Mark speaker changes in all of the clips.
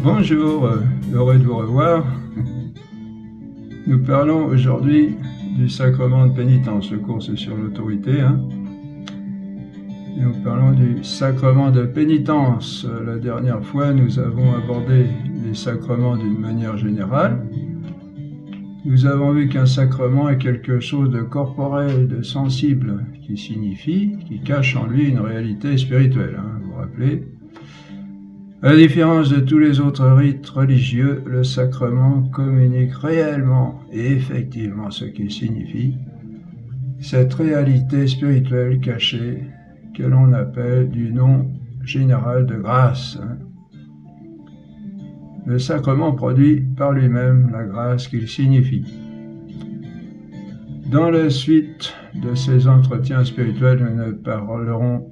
Speaker 1: Bonjour, heureux de vous revoir. Nous parlons aujourd'hui du sacrement de pénitence. Le cours c'est sur l'autorité. Et nous parlons du sacrement de pénitence. La dernière fois, nous avons abordé les sacrements d'une manière générale. Nous avons vu qu'un sacrement est quelque chose de corporel, de sensible, qui signifie, qui cache en lui une réalité spirituelle. Vous vous rappelez ? À la différence de tous les autres rites religieux, le sacrement communique réellement et effectivement ce qu'il signifie, cette réalité spirituelle cachée que l'on appelle du nom général de grâce. Le sacrement produit par lui-même la grâce qu'il signifie. Dans la suite de ces entretiens spirituels, nous ne parlerons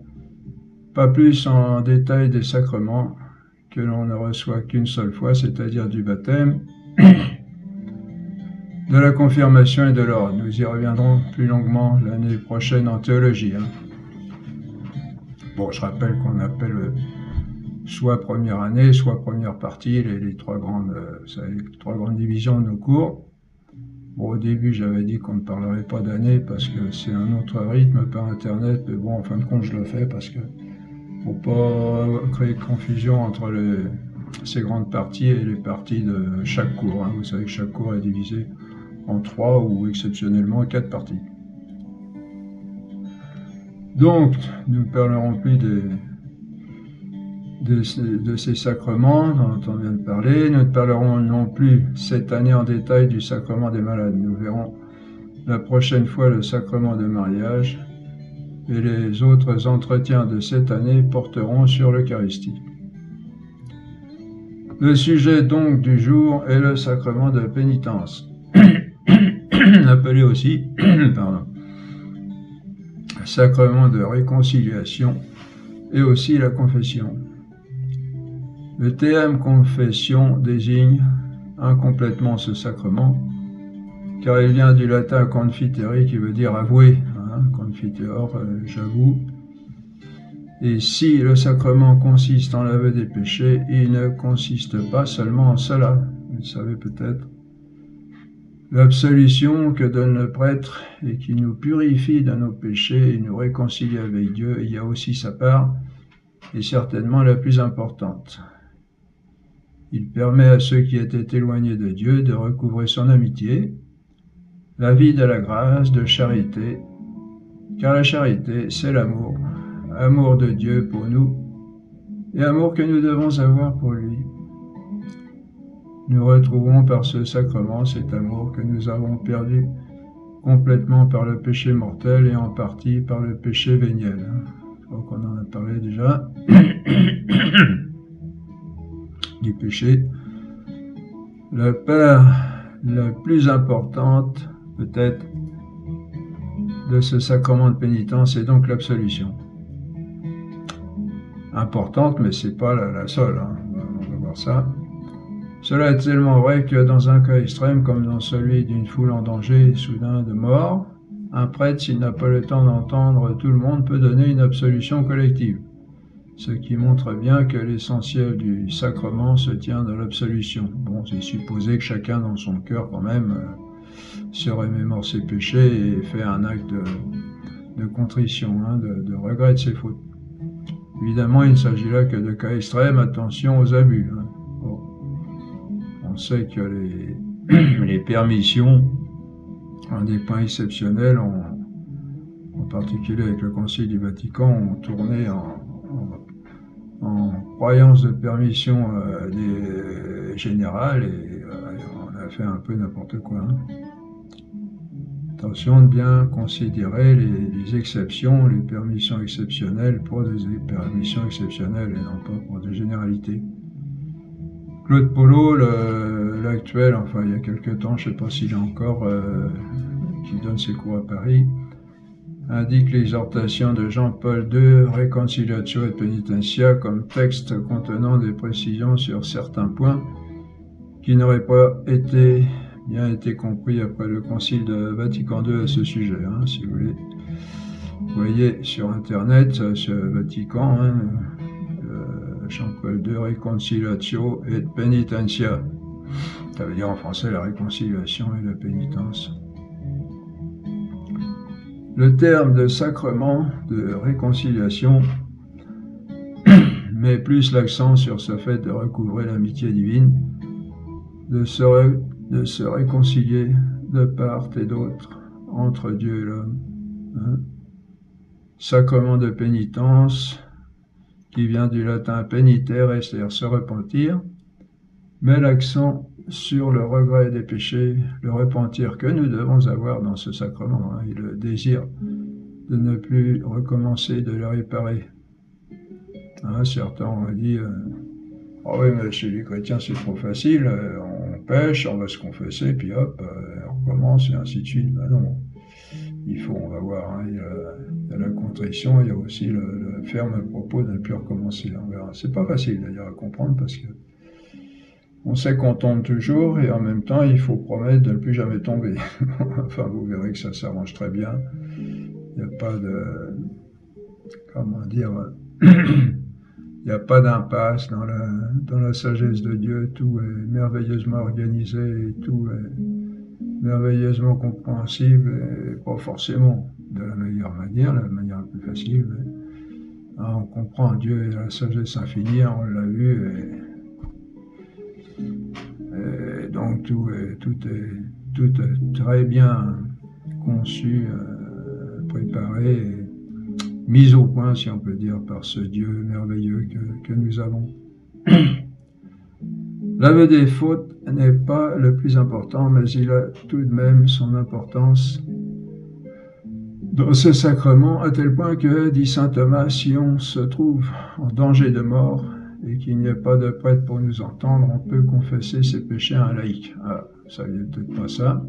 Speaker 1: pas plus en détail des sacrements que l'on ne reçoit qu'une seule fois, c'est-à-dire du baptême, de la confirmation et de l'ordre. Nous y reviendrons plus longuement l'année prochaine en théologie. Bon, je rappelle qu'on appelle soit première année, soit première partie, les trois grandes divisions de nos cours. Bon, au début, j'avais dit qu'on ne parlerait pas d'année parce que c'est un autre rythme par Internet, mais bon, en fin de compte, je le fais parce que pour pas créer de confusion entre ces grandes parties et les parties de chaque cours. Vous savez que chaque cours est divisé en 3 ou exceptionnellement 4 parties. Donc, nous ne parlerons plus de ces sacrements dont on vient de parler. Nous ne parlerons non plus cette année en détail du sacrement des malades. Nous verrons la prochaine fois le sacrement de mariage. Et les autres entretiens de cette année porteront sur l'Eucharistie. Le sujet donc du jour est le sacrement de pénitence, appelé aussi sacrement de réconciliation et aussi la confession. Le terme confession désigne incomplètement ce sacrement, car il vient du latin confitere qui veut dire avouer. Confiteor, j'avoue. Et si le sacrement consiste en l'aveu des péchés, il ne consiste pas seulement en cela. Vous le savez peut-être. L'absolution que donne le prêtre et qui nous purifie de nos péchés et nous réconcilie avec Dieu, il y a aussi sa part, et certainement la plus importante. Il permet à ceux qui étaient éloignés de Dieu de recouvrer son amitié, la vie de la grâce, de charité, car la charité, c'est l'amour, amour de Dieu pour nous, et amour que nous devons avoir pour lui. Nous retrouvons par ce sacrement cet amour que nous avons perdu complètement par le péché mortel et en partie par le péché véniel. Je crois qu'on en a parlé déjà. Du péché. La part la plus importante, peut-être, de ce sacrement de pénitence, c'est donc l'absolution. Importante, mais c'est pas la seule. On va voir ça. Cela est tellement vrai que dans un cas extrême, comme dans celui d'une foule en danger soudain de mort, un prêtre, s'il n'a pas le temps d'entendre tout le monde, peut donner une absolution collective. Ce qui montre bien que l'essentiel du sacrement se tient dans l'absolution. Bon, c'est supposé que chacun dans son cœur, quand même, se remémore ses péchés et fait un acte de contrition, de regret de ses fautes. Évidemment, il ne s'agit là que de cas extrêmes, attention aux abus. Bon. On sait que les permissions, en des points exceptionnels, en particulier avec le Concile du Vatican, ont tourné en croyance de permission générale et on a fait un peu n'importe quoi. Attention de bien considérer les exceptions, les permissions exceptionnelles pour des permissions exceptionnelles et non pas pour des généralités. Claude Polo, l'actuel, enfin il y a quelque temps, je ne sais pas s'il est encore, qui donne ses cours à Paris, indique l'exhortation de Jean-Paul II, Reconciliatio et Penitentia, comme texte contenant des précisions sur certains points qui n'auraient pas bien été compris après le Concile de Vatican II à ce sujet, si vous voulez. Vous voyez sur Internet, sur Vatican, Jean-Paul II, Reconciliatio et Penitentia. Ça veut dire en français la réconciliation et la pénitence. Le terme de sacrement de réconciliation met plus l'accent sur ce fait de recouvrer l'amitié divine, de se réconcilier de part et d'autre entre Dieu et l'homme. Sacrement de pénitence, qui vient du latin penitere, c'est-à-dire se repentir, met l'accent sur le regret des péchés, le repentir que nous devons avoir dans ce sacrement, et le désir de ne plus recommencer de le réparer. Certains ont dit ah oui, mais chez les chrétiens c'est trop facile, on pêche, on va se confesser, puis hop, on recommence et ainsi de suite. Ben non, on va voir, il y a la contrition, il y a aussi le ferme propos de ne plus recommencer. On verra. C'est pas facile d'ailleurs à comprendre parce que on sait qu'on tombe toujours et en même temps il faut promettre de ne plus jamais tomber. Enfin, vous verrez que ça s'arrange très bien. Il n'y a pas de, comment dire, il n'y a pas d'impasse dans la sagesse de Dieu. Tout est merveilleusement organisé et tout est merveilleusement compréhensible et pas forcément de la meilleure manière, la manière la plus facile. Mais, on comprend Dieu et la sagesse infinie, on l'a vu et donc tout est très bien conçu, préparé, et mis au point, si on peut dire, par ce Dieu merveilleux que nous avons. L'aveu des fautes n'est pas le plus important, mais il a tout de même son importance dans ce sacrement, à tel point que, dit saint Thomas, si on se trouve en danger de mort et qu'il n'y a pas de prêtre pour nous entendre, on peut confesser ses péchés à un laïc. Ça vient peut-être pas ça.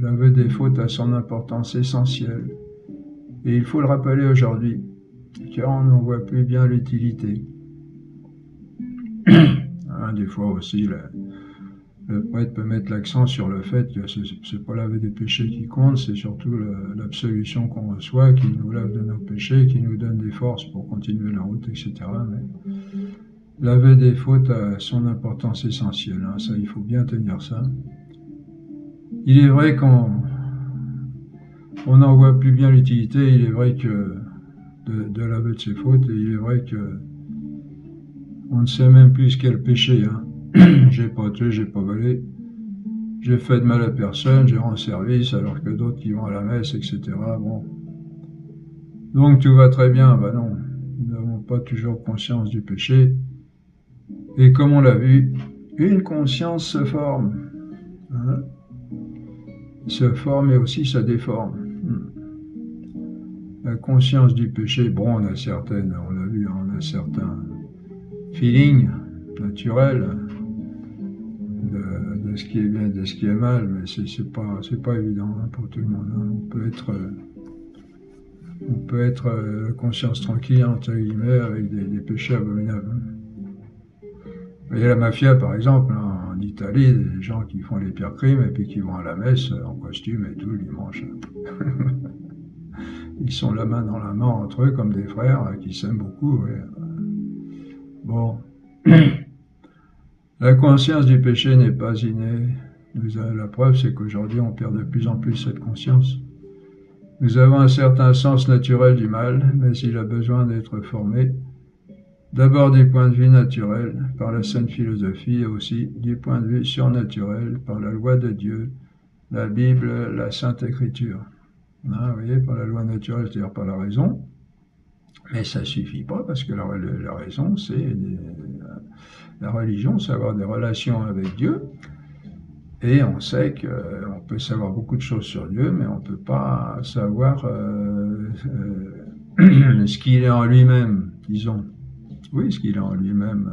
Speaker 1: L'aveu des fautes a son importance essentielle. Et il faut le rappeler aujourd'hui, car on n'en voit plus bien l'utilité. Des fois aussi, le prêtre peut mettre l'accent sur le fait que c'est pas l'aveu des péchés qui compte, c'est surtout l'absolution qu'on reçoit, qui nous lave de nos péchés, qui nous donne des forces pour continuer la route, etc. Mais l'aveu des fautes a son importance essentielle, ça, il faut bien tenir ça. Il est vrai qu'on n'en voit plus bien l'utilité, il est vrai que de l'aveu de ses fautes, et il est vrai que on ne sait même plus ce qu'est le péché. J'ai pas tué, j'ai pas volé, j'ai fait de mal à personne, j'ai rendu service, alors que d'autres qui vont à la messe, etc. Bon. Donc tout va très bien, non, nous n'avons pas toujours conscience du péché. Et comme on l'a vu, une conscience se forme. Se forme et aussi se déforme. La conscience du péché, bon, on a certaines, on l'a vu, on a certains feelings naturels de ce qui est bien et de ce qui est mal, mais c'est pas évident pour tout le monde. On peut être conscience tranquille, entre guillemets, avec des péchés abominables. Vous voyez la mafia, par exemple, en Italie, des gens qui font les pires crimes et puis qui vont à la messe en costume et tout le dimanche. Ils sont la main dans la main entre eux comme des frères qui s'aiment beaucoup. Ouais. Bon. La conscience du péché n'est pas innée. La preuve, c'est qu'aujourd'hui, on perd de plus en plus cette conscience. Nous avons un certain sens naturel du mal, mais il a besoin d'être formé. D'abord du point de vue naturel, par la sainte philosophie, et aussi du point de vue surnaturel, par la loi de Dieu, la Bible, la Sainte Écriture. Vous voyez, par la loi naturelle, c'est-à-dire par la raison. Mais ça ne suffit pas, parce que la raison, c'est la religion, c'est avoir des relations avec Dieu. Et on sait qu'on peut savoir beaucoup de choses sur Dieu, mais on ne peut pas savoir ce qu'il est en lui-même, disons. Oui, ce qu'il est en lui-même,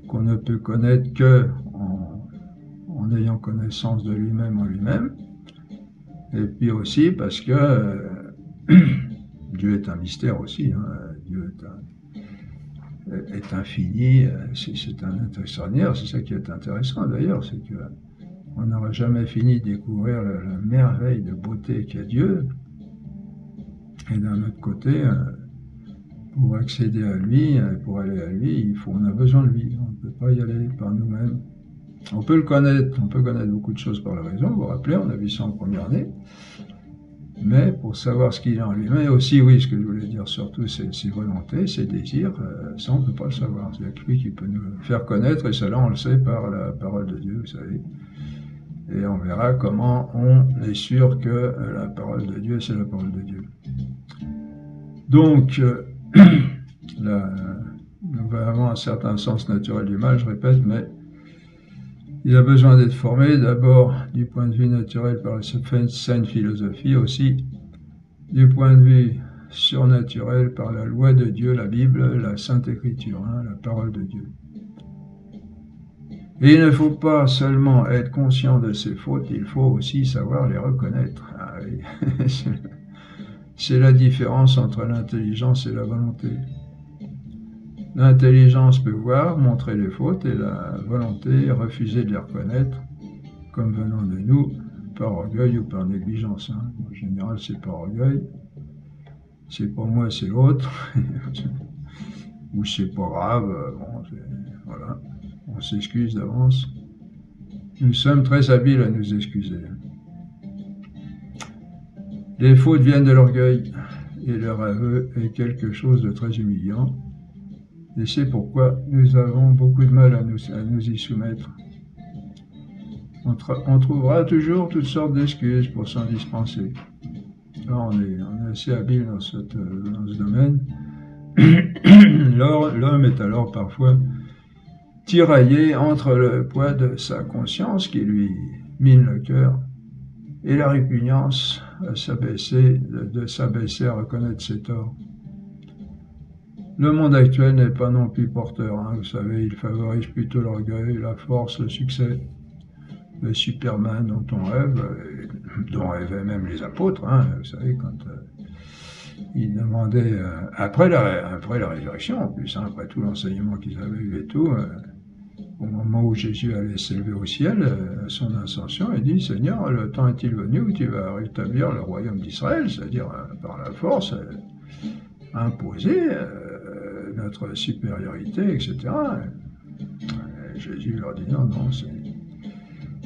Speaker 1: qu'on ne peut connaître que en ayant connaissance de lui-même en lui-même. Et puis aussi parce que Dieu est un mystère aussi. Dieu est infini, c'est un être extraordinaire. C'est ça qui est intéressant d'ailleurs, c'est que on n'aura jamais fini de découvrir la merveille de beauté qu'est Dieu. Et d'un autre côté, pour accéder à lui, pour aller à lui, on a besoin de lui. On ne peut pas y aller par nous-mêmes. On peut le connaître, on peut connaître beaucoup de choses par la raison. Vous vous rappelez, on a vu ça en première année. Mais pour savoir ce qu'il a en lui-même, aussi, oui, ce que je voulais dire surtout, c'est ses volontés, ses désirs, ça on ne peut pas le savoir. C'est lui qui peut nous faire connaître, et cela on le sait par la parole de Dieu, vous savez. Et on verra comment on est sûr que la parole de Dieu, c'est la parole de Dieu. Donc, nous avons un certain sens naturel du mal, je répète, mais il a besoin d'être formé, d'abord du point de vue naturel par la saine philosophie, aussi du point de vue surnaturel par la loi de Dieu, la Bible, la Sainte Écriture, la parole de Dieu. Et il ne faut pas seulement être conscient de ses fautes, il faut aussi savoir les reconnaître. Ah oui. C'est la différence entre l'intelligence et la volonté. L'intelligence peut voir, montrer les fautes, et la volonté refuser de les reconnaître comme venant de nous, par orgueil ou par négligence. En général, c'est par orgueil. C'est pas moi, c'est l'autre. Ou c'est pas grave. Bon, voilà. On s'excuse d'avance. Nous sommes très habiles à nous excuser. Les fautes viennent de l'orgueil, et leur aveu est quelque chose de très humiliant. Et c'est pourquoi nous avons beaucoup de mal à nous y soumettre. On trouvera toujours toutes sortes d'excuses pour s'en dispenser. Là, on est assez habile dans ce domaine. L'homme est alors parfois tiraillé entre le poids de sa conscience qui lui mine le cœur et la répugnance de s'abaisser à reconnaître ses torts. Le monde actuel n'est pas non plus porteur, vous savez, il favorise plutôt l'orgueil, la force, le succès. Le Superman dont on rêve, dont rêvaient même les apôtres, vous savez, quand ils demandaient, après la résurrection en plus, après tout l'enseignement qu'ils avaient eu et tout, au moment où Jésus allait s'élever au ciel, à son ascension, il dit, Seigneur, le temps est-il venu où tu vas rétablir le royaume d'Israël, c'est-à-dire par la force, imposer notre supériorité, etc. Et Jésus leur dit, non,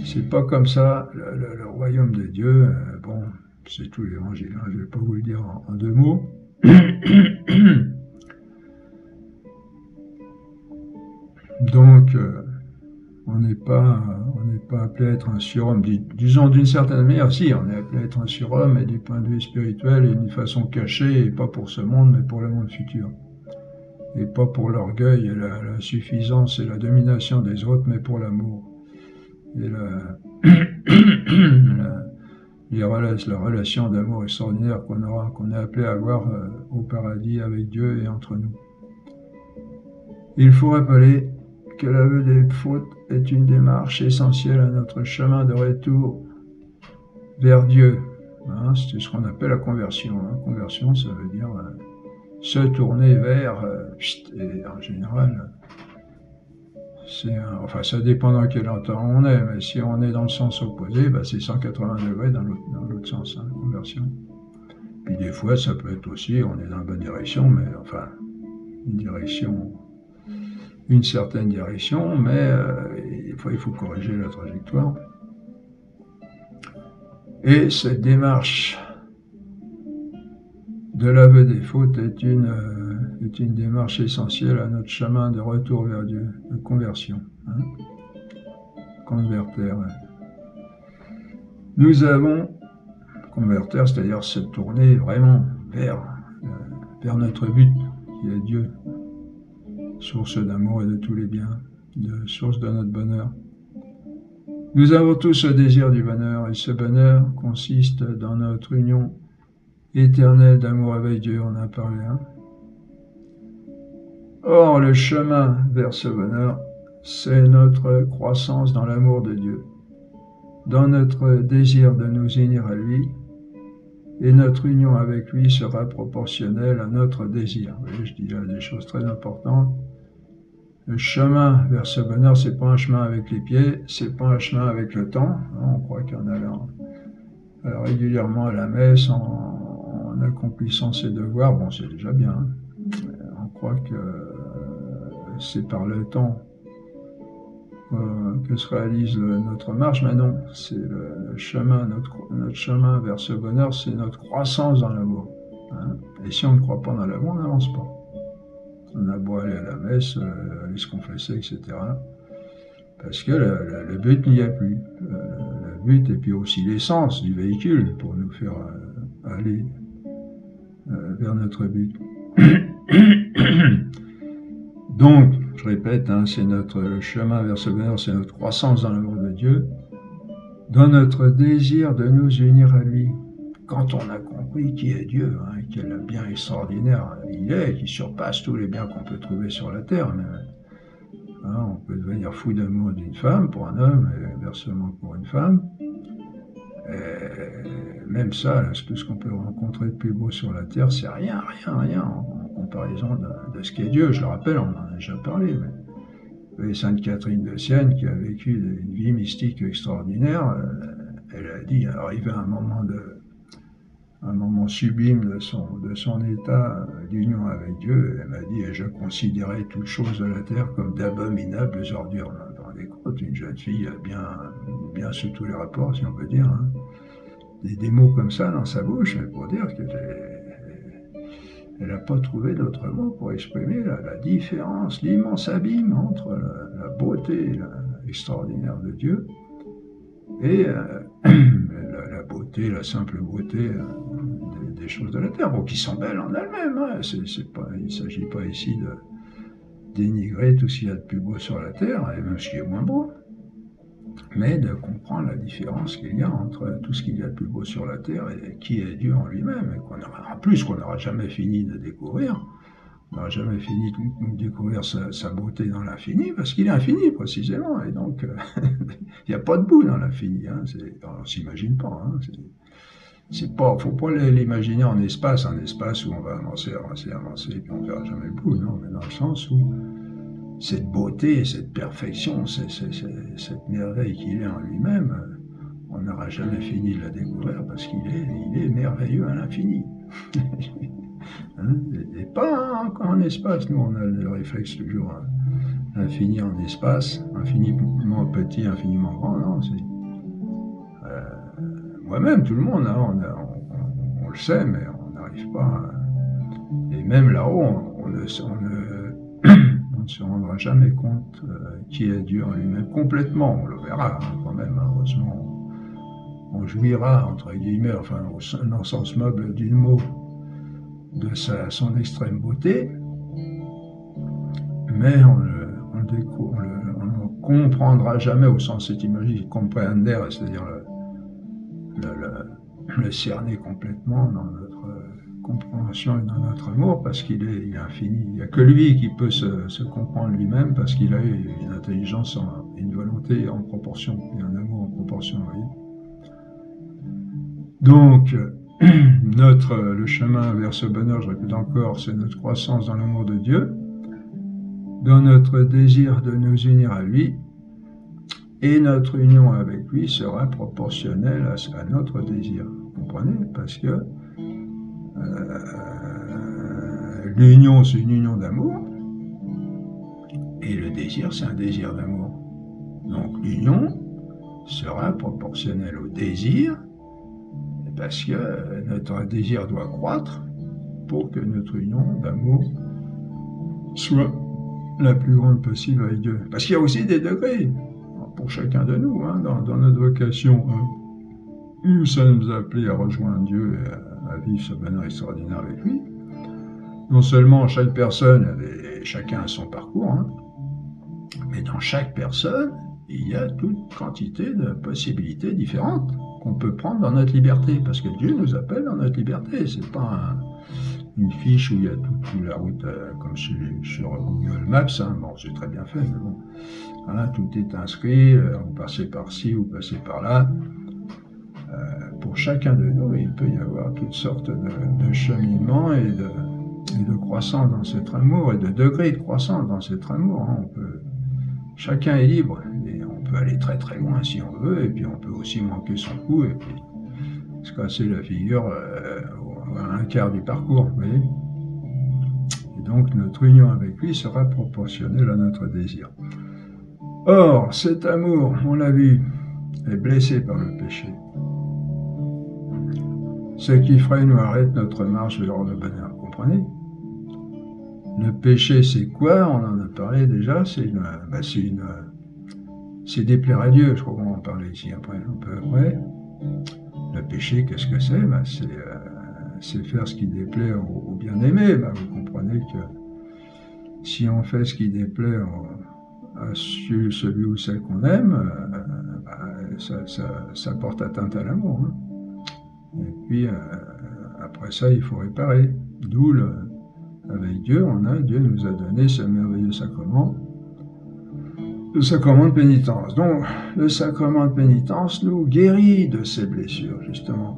Speaker 1: c'est pas comme ça, le royaume de Dieu, bon, c'est tout l'évangile, je ne vais pas vous le dire en 2 mots. Donc, on n'est pas appelé à être un surhomme, disons d'une certaine manière, si, on est appelé à être un surhomme, mais du point de vue spirituel, et d'une façon cachée, et pas pour ce monde, mais pour le monde futur. Et pas pour l'orgueil et la suffisance et la domination des autres, mais pour l'amour. Et la relation d'amour extraordinaire qu'on est appelé à avoir au paradis avec Dieu et entre nous. Il faut rappeler que l'aveu des fautes est une démarche essentielle à notre chemin de retour vers Dieu. C'est ce qu'on appelle la conversion. Conversion, ça veut dire se tourner vers, et en général, ça dépend dans quel temps on est, mais si on est dans le sens opposé, c'est 180 degrés dans l'autre sens, conversion. Puis des fois, ça peut être aussi, on est dans la bonne direction, mais enfin, une certaine direction, mais il faut corriger la trajectoire. Et cette démarche de l'aveu des fautes est une démarche essentielle à notre chemin de retour vers Dieu, de conversion. Converter. Nous avons converter, c'est-à-dire se tourner vraiment vers notre but, qui est Dieu, source d'amour et de tous les biens, source de notre bonheur. Nous avons tous ce désir du bonheur, et ce bonheur consiste dans notre union éternelle d'amour avec Dieu, on en a parlé. Or, le chemin vers ce bonheur, c'est notre croissance dans l'amour de Dieu, dans notre désir de nous unir à lui, et notre union avec lui sera proportionnelle à notre désir. Vous voyez, je dis là des choses très importantes. Le chemin vers ce bonheur, c'est pas un chemin avec les pieds, c'est pas un chemin avec le temps. On croit qu'en allant régulièrement à la messe, en accomplissant ses devoirs, bon, c'est déjà bien. croit que c'est par le temps que se réalise notre marche, mais non, c'est le chemin, notre chemin vers ce bonheur, c'est notre croissance dans l'amour. Hein. Et si on ne croit pas dans l'amour, on n'avance pas. On a beau aller à la messe, aller se confesser, etc. Parce que le but n'y a plus. Le but, et puis aussi l'essence du véhicule pour nous faire aller vers notre but. Donc, je répète, hein, c'est notre chemin vers ce bonheur, c'est notre croissance dans l'amour de Dieu, dans notre désir de nous unir à lui. Quand on a compris qui est Dieu, hein, quel bien extraordinaire il est, qui surpasse tous les biens qu'on peut trouver sur la terre, même. Hein, on peut devenir fou d'amour d'une femme pour un homme, et inversement pour une femme. Et même ça, tout ce qu'on peut rencontrer de plus beau sur la terre, c'est rien en comparaison de ce qu'est Dieu. Je le rappelle, on en a déjà parlé. Mais Sainte Catherine de Sienne, qui a vécu une vie mystique extraordinaire, elle a dit, arrivé à un moment sublime de son état d'union avec Dieu, elle m'a dit, et je considérais toutes choses de la terre comme d'abominables ordures. Vous vous rendez compte, une jeune fille bien sous tous les rapports, si on peut dire, hein. Des mots comme ça dans sa bouche, pour dire qu'elle n'a pas trouvé d'autres mots pour exprimer la différence, l'immense abîme entre la beauté extraordinaire de Dieu et la beauté, la simple beauté des choses de la terre, bon, qui sont belles en elles-mêmes. Hein. Il ne s'agit pas ici de dénigrer tout ce qu'il y a de plus beau sur la terre, et même ce qui est moins beau, mais de comprendre la différence qu'il y a entre tout ce qu'il y a de plus beau sur la terre et qui est Dieu en lui-même, et qu'on n'aura jamais fini de découvrir. On n'aura jamais fini de découvrir sa beauté dans l'infini, parce qu'il est infini précisément, et donc il n'y a pas de bout dans l'infini. Hein, on ne s'imagine pas. Hein, faut pas l'imaginer en espace où on va avancer, et puis on ne verra jamais le bout, non, mais dans le sens où cette beauté, cette perfection, cette merveille qu'il est en lui-même, on n'aura jamais fini de la découvrir parce qu'il est merveilleux à l'infini. Hein, et pas en espace. Nous, on a le réflexe toujours infini en espace, infiniment petit, infiniment grand. Non, moi-même, tout le monde, hein, on le sait, mais on n'arrive pas. Et même là-haut, on ne se rendra jamais compte qui est Dieu en lui-même complètement. On le verra hein, quand même, heureusement. On jouira, entre guillemets, enfin, dans le sens noble du mot, de son extrême beauté, mais on ne comprendra jamais au sens étymologique, comprehender, c'est-à-dire le cerner complètement dans notre compréhension et dans notre amour, parce qu'il est infini. Il n'y a que lui qui peut se comprendre lui-même, parce qu'il a une intelligence, une volonté en proportion, et un amour en proportion, vous voyez. Donc, le chemin vers ce bonheur, je répète encore, c'est notre croissance dans l'amour de Dieu, dans notre désir de nous unir à lui, et notre union avec lui sera proportionnelle à notre désir. Vous comprenez? Parce que l'union, c'est une union d'amour, et le désir, c'est un désir d'amour. Donc l'union sera proportionnelle au désir, parce que notre désir doit croître pour que notre union d'amour soit la plus grande possible avec Dieu. Parce qu'il y a aussi des degrés pour chacun de nous, hein, dans notre vocation. Nous sommes appelés à rejoindre Dieu et à vivre ce bonheur extraordinaire avec lui. Non seulement chaque personne, chacun a son parcours, hein, mais dans chaque personne, il y a toute quantité de possibilités différentes qu'on peut prendre dans notre liberté, parce que Dieu nous appelle dans notre liberté. C'est pas une fiche où il y a toute la route comme sur Google Maps. Hein. Bon, c'est très bien fait, mais bon, voilà, tout est inscrit. Vous passez par ci, vous passez par là. Pour chacun de nous, il peut y avoir toutes sortes de cheminements et de croissance dans cet amour, et de degrés de croissance dans cet amour. Hein. Chacun est libre, et on peut aller très très loin si on veut, et puis on peut aussi manquer son coup, et puis se casser la figure à un quart du parcours, vous voyez. Et donc notre union avec lui sera proportionnelle à notre désir. Or, cet amour, on l'a vu, est blessé par le péché. Ce qui freine ou arrête notre marche vers le bonheur, vous comprenez? Le péché, c'est quoi? On en a parlé déjà, c'est déplaire à Dieu, je crois qu'on va en parler ici un peu après. Le péché, qu'est-ce que c'est? C'est faire ce qui déplaît au bien-aimé. Vous comprenez que si on fait ce qui déplaît à celui ou celle qu'on aime, ça porte atteinte à l'amour. Hein. Et puis, après ça, il faut réparer. D'où, avec Dieu, Dieu nous a donné ce merveilleux sacrement, le sacrement de pénitence. Donc, le sacrement de pénitence nous guérit de ces blessures, justement.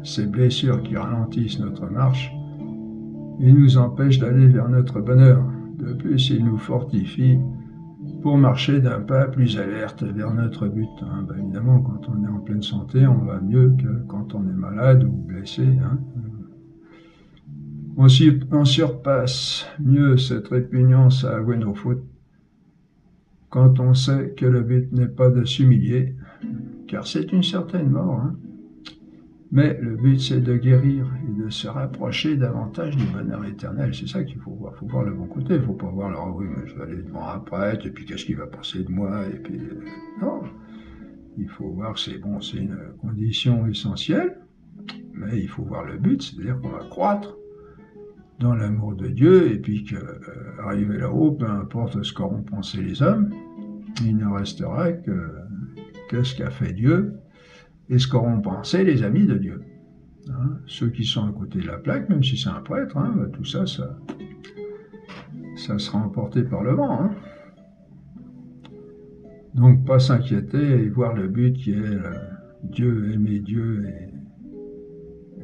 Speaker 1: Ces blessures qui ralentissent notre marche et nous empêchent d'aller vers notre bonheur. De plus, il nous fortifie pour marcher d'un pas plus alerte vers notre but. Hein. Évidemment, quand on est en pleine santé, on va mieux que quand on est malade ou blessé. Hein. On surpasse mieux cette répugnance à avouer nos fautes quand on sait que le but n'est pas de s'humilier, car c'est une certaine mort. Hein. Mais le but, c'est de guérir et de se rapprocher davantage du bonheur éternel. C'est ça qu'il faut voir. Il faut voir le bon côté. Il ne faut pas voir, alors oui, mais je vais aller devant un prêtre, et puis qu'est-ce qu'il va penser de moi, et puis... non. Il faut voir que c'est une condition essentielle, mais il faut voir le but, c'est-à-dire qu'on va croître dans l'amour de Dieu, et puis qu'arriver là-haut, peu importe ce qu'auront pensé les hommes, il ne restera que ce qu'a fait Dieu, et ce qu'auront pensé les amis de Dieu. Hein, ceux qui sont à côté de la plaque, même si c'est un prêtre, hein, tout ça sera emporté par le vent. Hein. Donc, pas s'inquiéter et voir le but qui est Dieu, aimer Dieu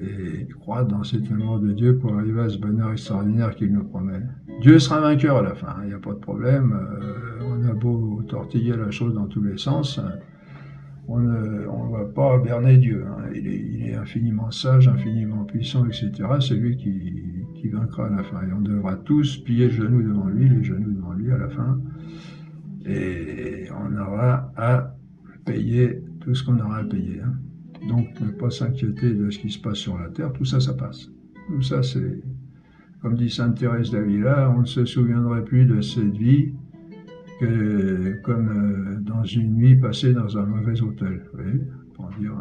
Speaker 1: et croire dans cet amour de Dieu pour arriver à ce bonheur extraordinaire qu'il nous promet. Dieu sera vainqueur à la fin, il n'y a pas de problème. On a beau tortiller la chose dans tous les sens, on ne va pas berner Dieu. Hein. Il est infiniment sage, infiniment puissant, etc. C'est lui qui vaincra à la fin. Et on devra tous plier les genoux devant lui à la fin. Et on aura à payer tout ce qu'on aura à payer. Hein. Donc, ne pas s'inquiéter de ce qui se passe sur la terre, tout ça, ça passe. Tout ça, c'est, comme dit Sainte Thérèse d'Avila, on ne se souviendrait plus de cette vie que comme dans une nuit passée dans un mauvais hôtel. Vous voyez, pour dire,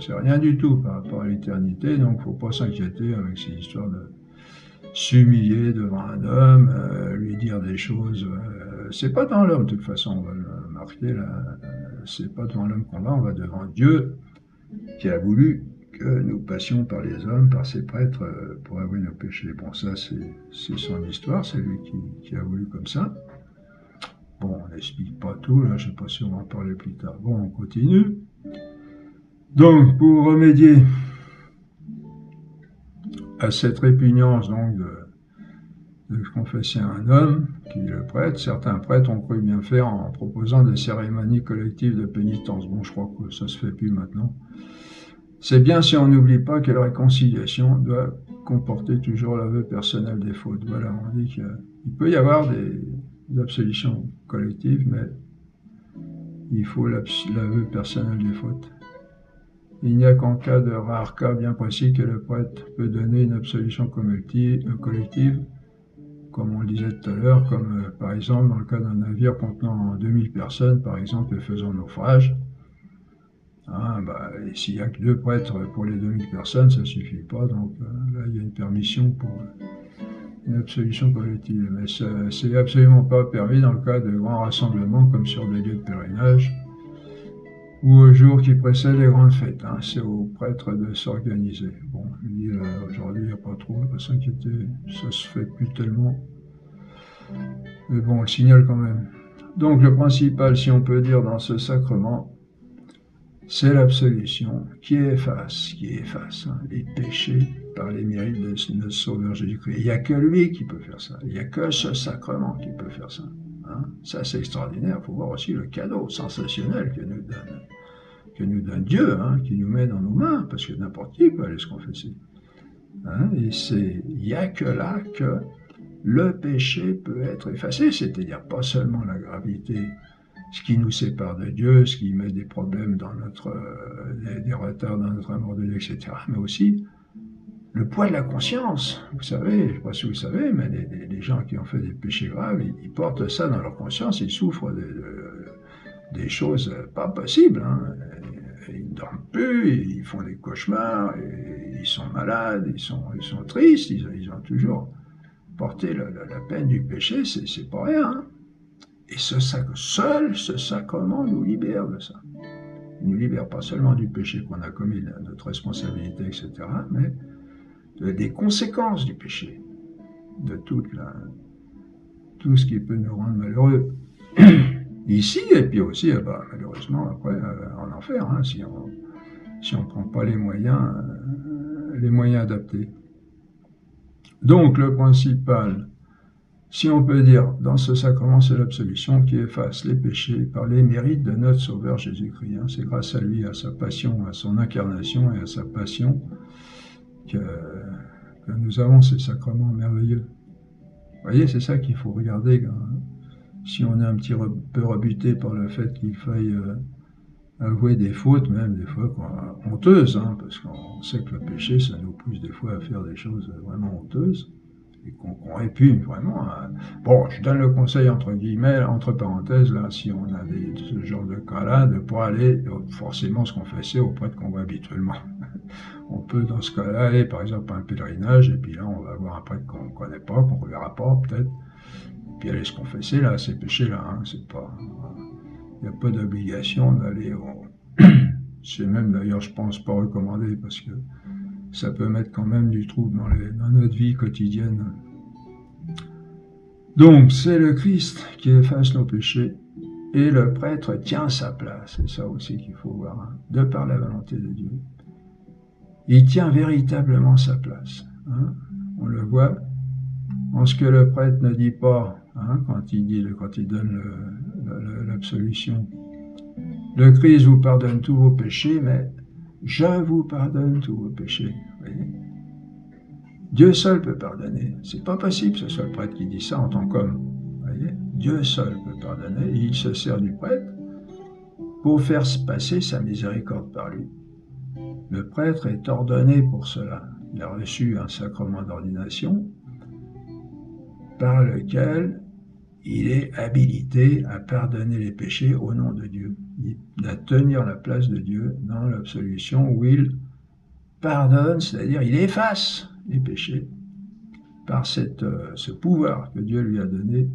Speaker 1: c'est rien du tout par rapport à l'éternité, donc il ne faut pas s'inquiéter avec ces histoires de s'humilier devant un homme, lui dire des choses. C'est pas devant l'homme, de toute façon, on va le marquer là. C'est pas devant l'homme qu'on va, on va devant Dieu qui a voulu que nous passions par les hommes, par ses prêtres, pour avouer nos péchés. Bon, ça, c'est son histoire, c'est lui qui a voulu comme ça. Bon, on n'explique pas tout, là, je ne sais pas si on va en parler plus tard. Bon, on continue. Donc, pour remédier à cette répugnance, donc, de confesser un homme, qui est le prêtre, certains prêtres ont cru bien faire en proposant des cérémonies collectives de pénitence. Bon, je crois que ça se fait plus maintenant. C'est bien si on n'oublie pas que la réconciliation doit comporter toujours l'aveu personnel des fautes. Voilà, on dit qu'il peut y avoir des absolutions collectives, mais il faut l'aveu personnel des fautes. Il n'y a qu'en cas de rare cas bien précis que le prêtre peut donner une absolution collective, comme on le disait tout à l'heure, comme par exemple dans le cas d'un navire contenant 2000 personnes, par exemple, faisant naufrage. Hein, et s'il n'y a que 2 prêtres pour les 2000 personnes, ça ne suffit pas, donc là il y a une permission pour une absolution collective. Mais c'est absolument pas permis dans le cas de grands rassemblements comme sur des lieux de pèlerinage ou aux jours qui précèdent les grandes fêtes. Hein. C'est aux prêtres de s'organiser. Bon, aujourd'hui il n'y a pas trop à s'inquiéter, ça se fait plus tellement. Mais bon, on le signale quand même. Donc le principal, si on peut dire, dans ce sacrement, c'est l'absolution qui efface les péchés par les mérites de notre Sauveur Jésus-Christ. Il n'y a que lui qui peut faire ça. Il n'y a que ce sacrement qui peut faire ça. Hein? Ça, c'est extraordinaire. Il faut voir aussi le cadeau sensationnel que nous donne Dieu, hein, qui nous met dans nos mains, parce que n'importe qui peut aller se confesser. Hein, et il n'y a que là que le péché peut être effacé, c'est-à-dire pas seulement la gravité, ce qui nous sépare de Dieu, ce qui met des problèmes dans des retards dans notre amour de Dieu, etc., mais aussi le poids de la conscience. Vous savez, je ne sais pas si vous savez, mais les gens qui ont fait des péchés graves, ils portent ça dans leur conscience, ils souffrent des choses pas possibles. Hein. Ils ne dorment plus, ils font des cauchemars, ils sont malades, ils sont tristes, ils ont toujours porté la peine du péché, c'est pas rien. Hein. Et seul ce sacrement nous libère de ça. Il nous libère pas seulement du péché qu'on a commis, de notre responsabilité, etc., mais des conséquences du péché, de tout ce qui peut nous rendre malheureux. Ici, et puis aussi, malheureusement, après, en enfer, hein, si on ne prend pas les moyens adaptés. Donc, le principal, si on peut dire, dans ce sacrement, c'est l'absolution qui efface les péchés par les mérites de notre Sauveur Jésus-Christ. Hein. C'est grâce à lui, à sa passion, à son incarnation et à sa passion que nous avons ces sacrements merveilleux. Vous voyez, c'est ça qu'il faut regarder si on est un petit peu rebuté par le fait qu'il faille avouer des fautes, même des fois honteuses, hein, parce qu'on sait que le péché, ça nous pousse des fois à faire des choses vraiment honteuses, et qu'on répugne vraiment. Bon, je donne le conseil entre guillemets, entre parenthèses, là, si on a ce genre de cas-là, de ne pas aller forcément se confesser au prêtre qu'on voit habituellement. On peut, dans ce cas-là, aller, par exemple, à un pèlerinage, et puis là, on va voir un prêtre qu'on ne connaît pas, qu'on ne reverra pas, peut-être, et puis aller se confesser, là, ces péchés-là, hein, c'est pas... Il n'y a pas d'obligation d'aller C'est même, d'ailleurs, je pense, pas recommandé, parce que ça peut mettre quand même du trouble dans notre vie quotidienne. Donc, c'est le Christ qui efface nos péchés, et le prêtre tient sa place, c'est ça aussi qu'il faut voir, hein, de par la volonté de Dieu. Il tient véritablement sa place. Hein. On le voit en ce que le prêtre ne dit pas, hein, quand il donne l'absolution. Le Christ vous pardonne tous vos péchés, mais je vous pardonne tous vos péchés. Vous voyez ? Dieu seul peut pardonner. C'est pas possible que ce soit le prêtre qui dit ça en tant qu'homme. Voyez ? Dieu seul peut pardonner, et il se sert du prêtre pour faire passer sa miséricorde par lui. Le prêtre est ordonné pour cela. Il a reçu un sacrement d'ordination par lequel il est habilité à pardonner les péchés au nom de Dieu, à tenir la place de Dieu dans l'absolution où il pardonne, c'est-à-dire il efface les péchés par ce pouvoir que Dieu lui a donné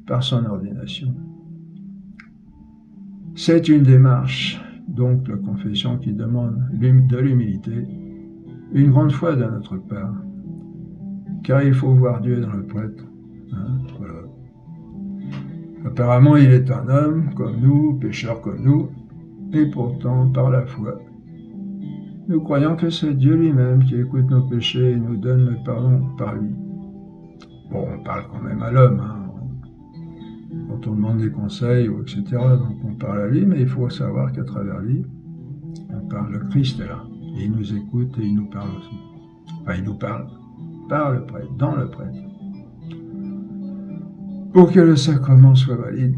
Speaker 1: par son ordination. C'est une démarche, donc la confession, qui demande de l'humilité, une grande foi de notre part, car il faut voir Dieu dans le prêtre. Hein, voilà. Apparemment, il est un homme comme nous, pécheur comme nous, et pourtant, par la foi, nous croyons que c'est Dieu lui-même qui écoute nos péchés et nous donne le pardon par lui. Bon, on parle quand même à l'homme, hein, quand on demande des conseils, etc., donc on parle à lui, mais il faut savoir qu'à travers lui, on parle, le Christ est là, et il nous écoute et il nous parle aussi. Enfin, il nous parle par le prêtre, dans le prêtre. Pour que le sacrement soit valide,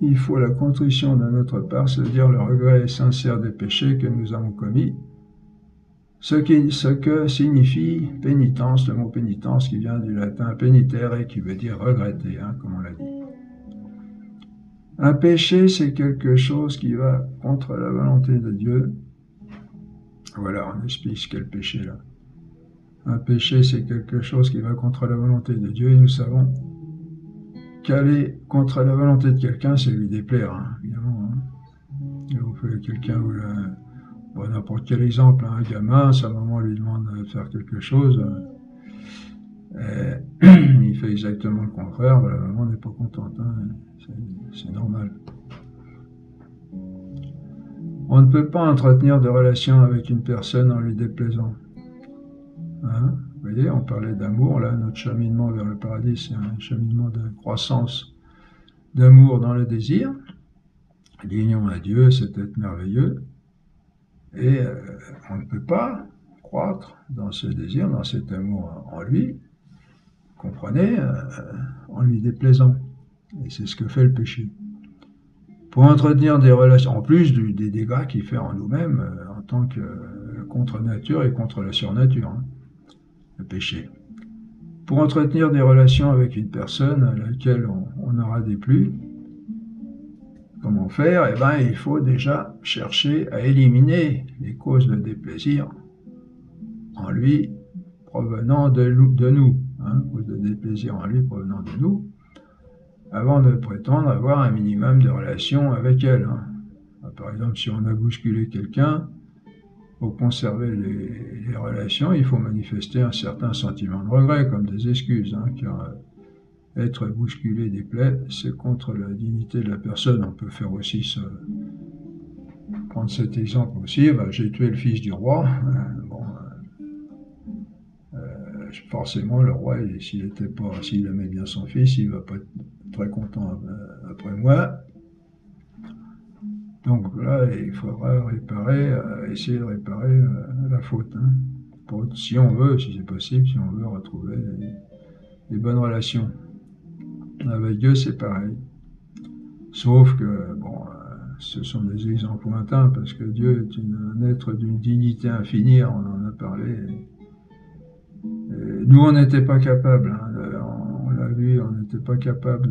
Speaker 1: il faut la contrition de notre part, c'est-à-dire le regret sincère des péchés que nous avons commis, ce que signifie pénitence, le mot pénitence qui vient du latin pénitere et qui veut dire regretter, hein, comme on l'a dit. Un péché, c'est quelque chose qui va contre la volonté de Dieu. Voilà, on explique ce qu'est le péché là. Un péché, c'est quelque chose qui va contre la volonté de Dieu, et nous savons qu'aller contre la volonté de quelqu'un, c'est lui déplaire, hein, évidemment. Hein. Vous faites quelqu'un, bon, n'importe quel exemple, hein, un gamin, sa maman lui demande de faire quelque chose, il fait exactement le contraire, la maman n'est pas contente, hein, c'est normal. On ne peut pas entretenir de relations avec une personne en lui déplaisant. Hein? Vous voyez, on parlait d'amour, là, notre cheminement vers le paradis, c'est un cheminement de croissance d'amour dans le désir. L'union à Dieu, c'est être merveilleux. Et on ne peut pas croître dans ce désir, dans cet amour en lui, comprenez, en lui déplaisant. Et c'est ce que fait le péché. Pour entretenir des relations, en plus des dégâts qu'il fait en nous-mêmes, en tant que contre-nature et contre la surnature, hein, le péché. Pour entretenir des relations avec une personne à laquelle on aura déplu, comment faire? Eh bien, il faut déjà chercher à éliminer les causes de déplaisir en lui provenant de nous, hein, causes de déplaisir en lui provenant de nous, avant de prétendre avoir un minimum de relations avec elle. Hein. Par exemple, si on a bousculé quelqu'un, pour conserver les relations, il faut manifester un certain sentiment de regret, comme des excuses, hein, car être bousculé déplaît, c'est contre la dignité de la personne. On peut faire aussi prendre cet exemple aussi, j'ai tué le fils du roi, forcément le roi, s'il aimait bien son fils, il ne va pas être très content après moi. Donc là, il faudra essayer de réparer la faute. Hein, si on veut, si c'est possible, si on veut retrouver les bonnes relations. Avec Dieu, c'est pareil. Sauf que, ce sont des exemples lointains, parce que Dieu est un être d'une dignité infinie, on en a parlé. Et nous, on n'était pas capables, hein, on l'a vu, on n'était pas capables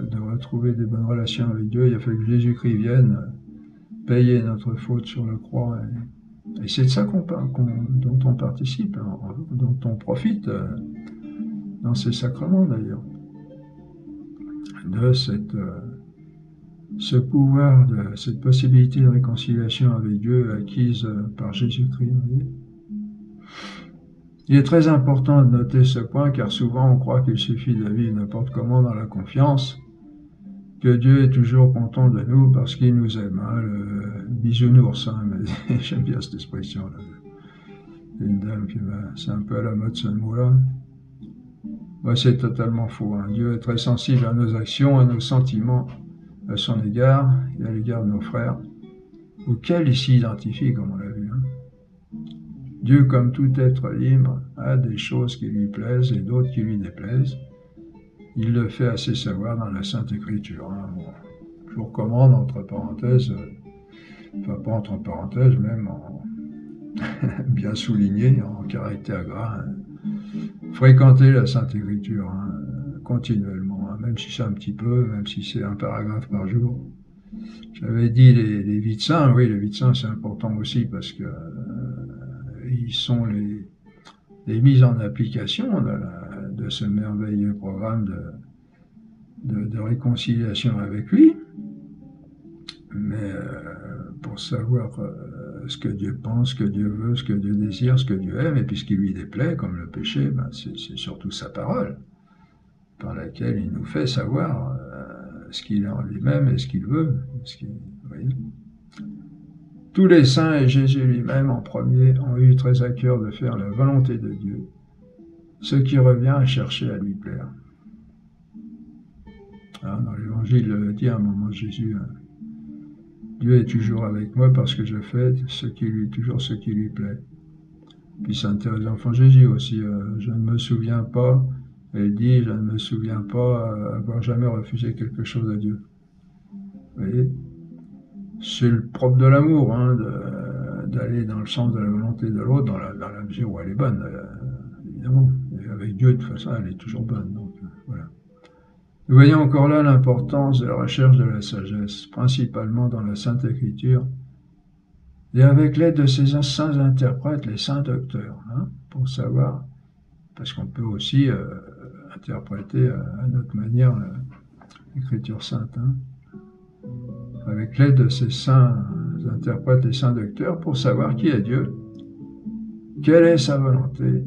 Speaker 1: de retrouver des bonnes relations avec Dieu. Il a fallu que Jésus-Christ vienne payer notre faute sur la croix. Et c'est de ça dont on participe, hein, dont on profite dans ces sacrements d'ailleurs. De ce pouvoir, de cette possibilité de réconciliation avec Dieu acquise par Jésus-Christ. Il est très important de noter ce point, car souvent on croit qu'il suffit de vivre n'importe comment dans la confiance, que Dieu est toujours content de nous parce qu'il nous aime. Hein, le bisounours, hein, mais j'aime bien cette expression-là. Une dame c'est un peu à la mode ce mot-là. C'est totalement faux. Hein. Dieu est très sensible à nos actions, à nos sentiments, à son égard et à l'égard de nos frères, auxquels il s'identifie, comme on l'a vu. Hein. Dieu, comme tout être libre, a des choses qui lui plaisent et d'autres qui lui déplaisent. Il le fait assez savoir dans la Sainte Écriture. Hein. Je vous recommande, entre parenthèses, pas entre parenthèses, même bien souligné, en caractère gras, hein, fréquenter la Sainte Écriture, hein, continuellement, hein, même si c'est un petit peu, même si c'est un paragraphe par jour. J'avais dit les vies de saints, oui, les vies de saints c'est important aussi parce que ils sont les mises en application de ce merveilleux programme de réconciliation avec lui, mais pour savoir ce que Dieu pense, ce que Dieu veut, ce que Dieu désire, ce que Dieu aime, et puis ce qui lui déplaît, comme le péché, c'est surtout sa parole, par laquelle il nous fait savoir ce qu'il a en lui-même et ce qu'il veut. Vous voyez ? Tous les saints et Jésus lui-même en premier ont eu très à cœur de faire la volonté de Dieu, ce qui revient à chercher à lui plaire. Alors, dans l'Évangile, il le dit à un moment Jésus, Dieu est toujours avec moi parce que je fais toujours ce qui lui plaît. Puis Saint Thérèse d'Enfant Jésus aussi, je ne me souviens pas, elle dit, je ne me souviens pas avoir jamais refusé quelque chose à Dieu. Vous voyez ? C'est le propre de l'amour, hein, d'aller dans le sens de la volonté de l'autre, dans la mesure où elle est bonne, évidemment. Et avec Dieu, de toute façon, elle est toujours bonne. Donc, voilà. Nous voyons encore là l'importance de la recherche de la sagesse, principalement dans la Sainte Écriture, et avec l'aide de ces saints interprètes, les saints docteurs, hein, pour savoir, parce qu'on peut aussi interpréter à notre manière l'Écriture sainte, hein, avec l'aide de ces saints interprètes, les saints docteurs, pour savoir qui est Dieu, quelle est sa volonté,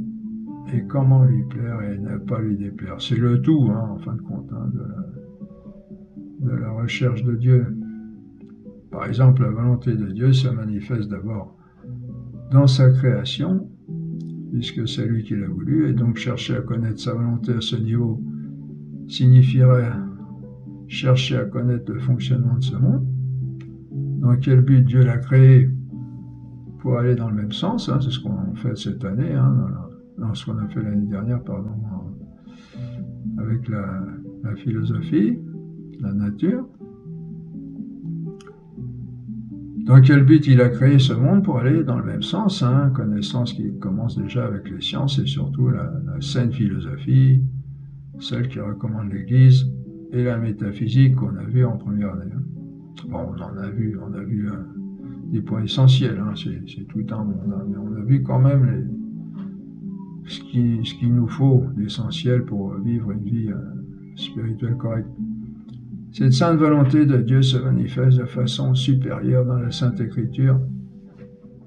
Speaker 1: et comment lui plaire et ne pas lui déplaire. C'est le tout, hein, en fin de compte, hein, de la recherche de Dieu. Par exemple, la volonté de Dieu se manifeste d'abord dans sa création, puisque c'est lui qui l'a voulu, et donc chercher à connaître sa volonté à ce niveau signifierait chercher à connaître le fonctionnement de ce monde. Dans quel but Dieu l'a créé? pour aller dans le même sens, hein, c'est ce qu'on fait cette année, hein, dans ce qu'on a fait l'année dernière, pardon, avec la philosophie, la nature. Dans quel but il a créé ce monde? Pour aller dans le même sens, hein, connaissance qui commence déjà avec les sciences et surtout la saine philosophie, celle qui recommande l'Église, et la métaphysique qu'on a vue en première année. Bon, on a vu des points essentiels, hein, c'est tout un monde, hein, mais on a vu quand même ce qu'il nous faut d'essentiel pour vivre une vie spirituelle correcte. Cette sainte volonté de Dieu se manifeste de façon supérieure dans la Sainte Écriture,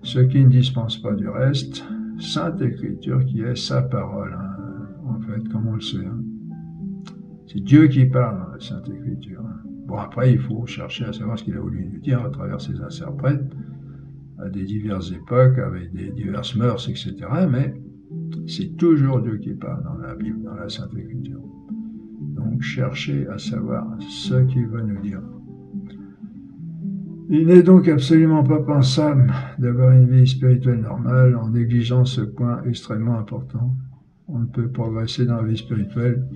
Speaker 1: ce qui ne dispense pas du reste. Sainte Écriture qui est sa parole, hein, en fait, comme on le sait. Hein. C'est Dieu qui parle dans la Sainte Écriture. Hein. Bon, après, il faut chercher à savoir ce qu'il a voulu nous dire à travers ses interprètes, à des diverses époques, avec des diverses mœurs, etc. Mais c'est toujours Dieu qui parle dans la Bible, dans la Sainte Écriture. Donc, cherchez à savoir ce qu'il veut nous dire. Il n'est donc absolument pas pensable d'avoir une vie spirituelle normale en négligeant ce point extrêmement important. On ne peut progresser dans la vie spirituelle